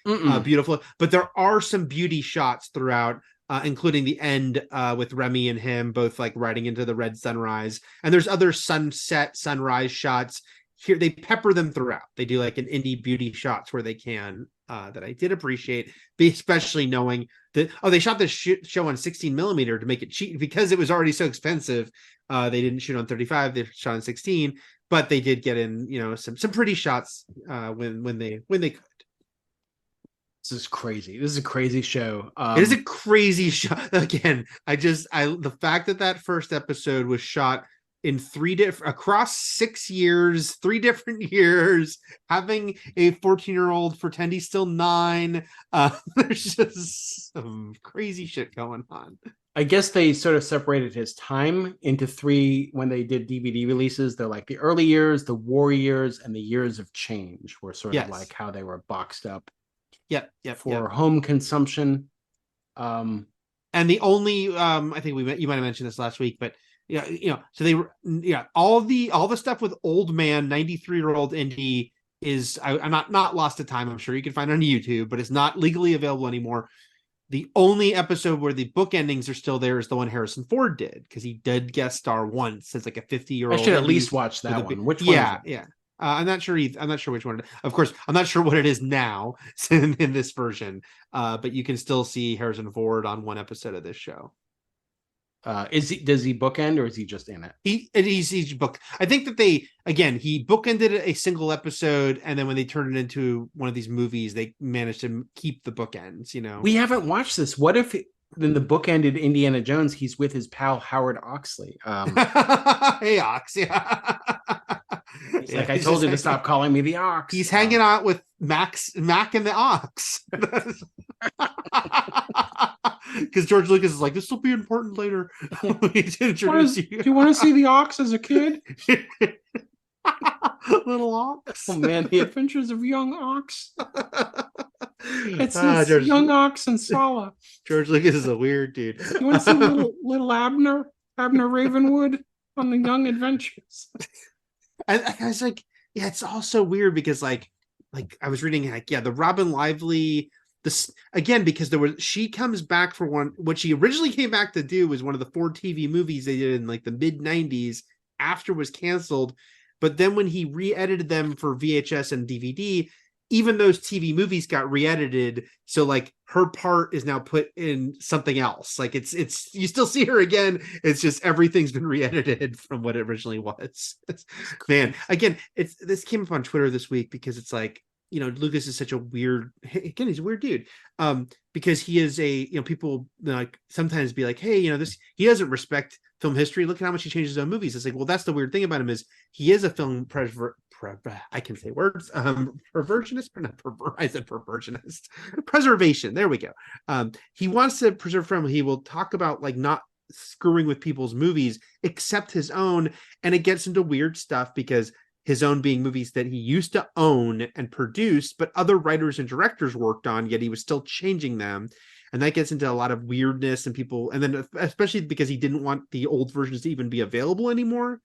beautiful, but there are some beauty shots throughout, including the end with Remy and him both like riding into the red sunrise, and there's other sunrise shots here. They pepper them throughout. They do like an indie beauty shots where they can, that I did appreciate, especially knowing that they shot this show on 16 millimeter to make it cheap, because it was already so expensive. They didn't shoot on 35, they shot on 16, but they did get in some pretty shots when they could. This is crazy. This is a crazy show. It is a crazy show. Again, the fact that first episode was shot in across 6 years, 3 different years, having a 14-year-old pretend he's still 9. There's just some crazy shit going on. I guess they sort of separated his time into 3 when they did DVD releases. They're like the early years, the war years, and the years of change were sort of like how they were boxed up. For home consumption. And the only I think you might have mentioned this last week, but so they were all the stuff with old man 93-year-old Indy is I'm not lost to time. I'm sure you can find it on YouTube, but it's not legally available anymore. The only episode where the book endings are still there is the one Harrison Ford did, because he did guest star once as like a 50-year-old. I should at least watch that one. Which one? Yeah. I'm not sure which one. Of course, I'm not sure what it is now in this version. But you can still see Harrison Ford on one episode of this show. Does he bookend, or is he just in it? He's book. I think that he bookended a single episode, and then when they turned it into one of these movies, they managed to keep the bookends. We haven't watched this. What if then the bookended Indiana Jones? He's with his pal Howard Oxley. Hey Ox, yeah. He's like, I told you to stop calling me the Ox. He's hanging out with Mac and the Ox. Because George Lucas is like, this will be important later. Do you want to see the Ox as a kid? Little Ox. Oh man, the Adventures of Young Ox. It's Young Ox and Sala. George Lucas is a weird dude. You want to see little Abner Ravenwood on the Young Adventures? I was like, it's also weird because like I was reading the Robin Lively, this again, because she comes back for what she originally came back to do was one of the 4 TV movies they did in like the mid 90s after it was canceled. But then when he re-edited them for VHS and DVD, even those TV movies got re-edited. So like her part is now put in something else. Like it's you still see her again. It's just everything's been re-edited from what it originally was. Man, again, this came up on Twitter this week because it's like, Lucas is such a weird, again, he's a weird dude. Because he is people like sometimes be like, hey, he doesn't respect film history. Look at how much he changes his own movies. It's like, well, that's the weird thing about him is he is a film I can say words. Perversionist, I said perversionist. Preservation. There we go. He wants to preserve film. He will talk about like not screwing with people's movies except his own, and it gets into weird stuff because his own being movies that he used to own and produce, but other writers and directors worked on, yet he was still changing them. and that gets into a lot of weirdness and people, and then especially because he didn't want the old versions to even be available anymore.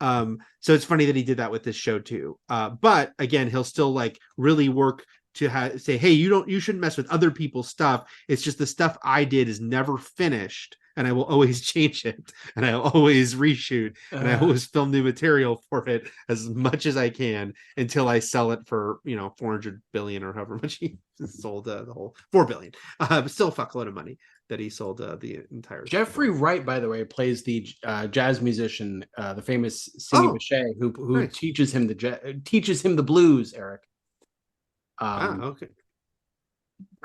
So it's funny that he did that with this show too. But again, he'll still like really work to say, hey, you shouldn't mess with other people's stuff. It's just the stuff I did is never finished, and I will always change it, and I will always reshoot, and I always film new material for it as much as I can until I sell it for 400 billion or however much he sold the whole 4 billion. Still a fuckload of money that he sold the entire. Jeffrey Wright, by the way, plays the jazz musician, the famous Sidney Bechet, who nice. teaches him the blues. Eric. Okay.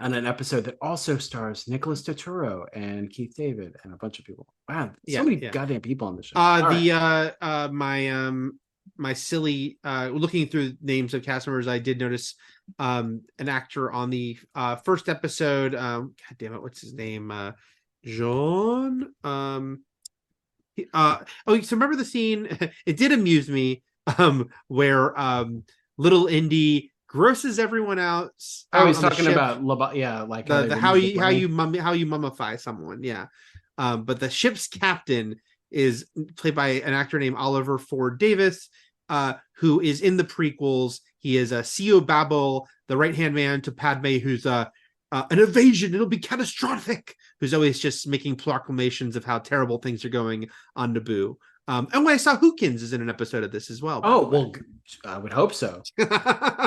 On an episode that also stars Nicholas Turturro and Keith David and a bunch of people. Wow, so many goddamn people on the show. My silly looking through names of cast members, I did notice an actor on the first episode. God damn it, what's his name? Jean. So remember the scene? It did amuse me. Where little Indy grosses everyone out. He's talking about like how you mummify someone. Yeah. But the ship's captain is played by an actor named Oliver Ford Davis, who is in the prequels. He is a CEO Babel, the right-hand man to Padme, who's an invasion, it'll be catastrophic, who's always just making proclamations of how terrible things are going on Naboo. And when I saw Hookins is in an episode of this as well. Well, I would hope so.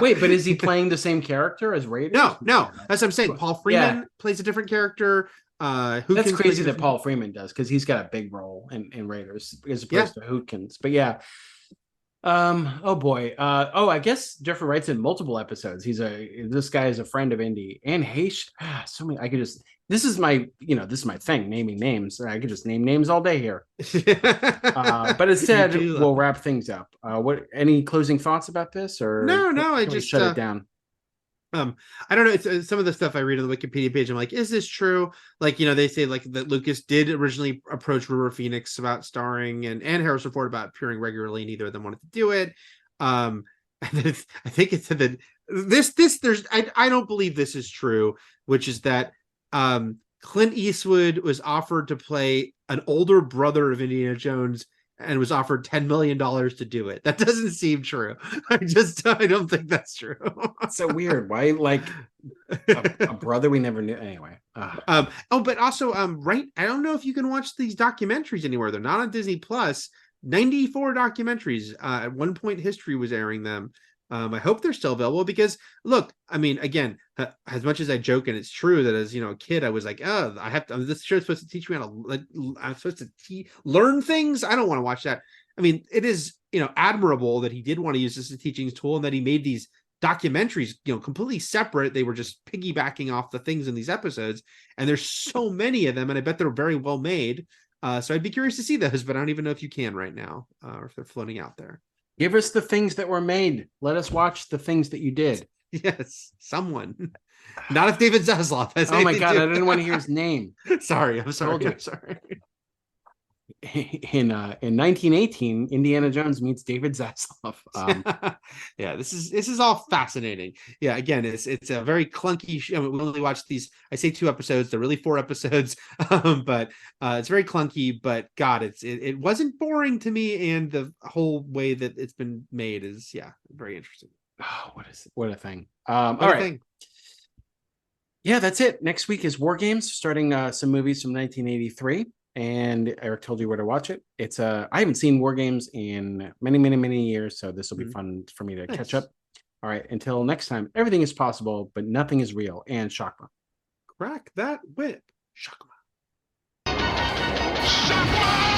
Wait, but is he playing the same character as Raiders? No. That's what I'm saying. Paul Freeman plays a different character. Hookins, that's crazy that Paul Freeman does, because he's got a big role in Raiders as opposed to Hookins. But yeah. Oh boy. I guess Jeffrey Wright's in multiple episodes. This guy is a friend of Indy and Haish. So many. This is my thing, naming names. I could just name names all day here. But instead, we'll wrap things up. Any closing thoughts about this, or no? I just shut it down. I don't know. It's some of the stuff I read on the Wikipedia page. I'm like, is this true? Like, they say like that Lucas did originally approach River Phoenix about starring and Harrison Ford about appearing regularly. Neither of them wanted to do it. And then I think it said that I don't believe this is true, which is that Clint Eastwood was offered to play an older brother of Indiana Jones and was offered $10 million to do it. That doesn't seem true. I don't think that's true. It's so weird. Why, like a brother we never knew? Anyway. But also, right? I don't know if you can watch these documentaries anywhere. They're not on Disney Plus. 94 documentaries. At one point, History was airing them. I hope they're still available, because look, I mean, again, as much as I joke, and it's true that as a kid, I was like, this show's supposed to teach me I'm supposed to learn things. I don't want to watch that. I mean, it is, admirable that he did want to use this as a teaching tool, and that he made these documentaries, completely separate. They were just piggybacking off the things in these episodes, and there's so many of them, and I bet they're very well made. So I'd be curious to see those, but I don't even know if you can right now, or if they're floating out there. Give us the things that were made. Let us watch the things that you did. Yes, someone. Not if David Zaslav has. Oh my God, I didn't want to hear his name. Sorry, I'm sorry. I'm sorry. In 1918, Indiana Jones meets David Zaslav. Yeah, this is all fascinating. Yeah, again, it's a very clunky show. We only watched these. I say 2 episodes. They're really 4 episodes, but it's very clunky. But God, it wasn't boring to me, and the whole way that it's been made is very interesting. Oh, what a thing! All right. Yeah, that's it. Next week is War Games, starting some movies from 1983. And Eric told you where to watch it. It's I haven't seen War Games in many, many, many years, so this will be fun for me to catch up. All right, until next time, everything is possible, but nothing is real. And Shakma. Crack that whip. Shakma. Shakma!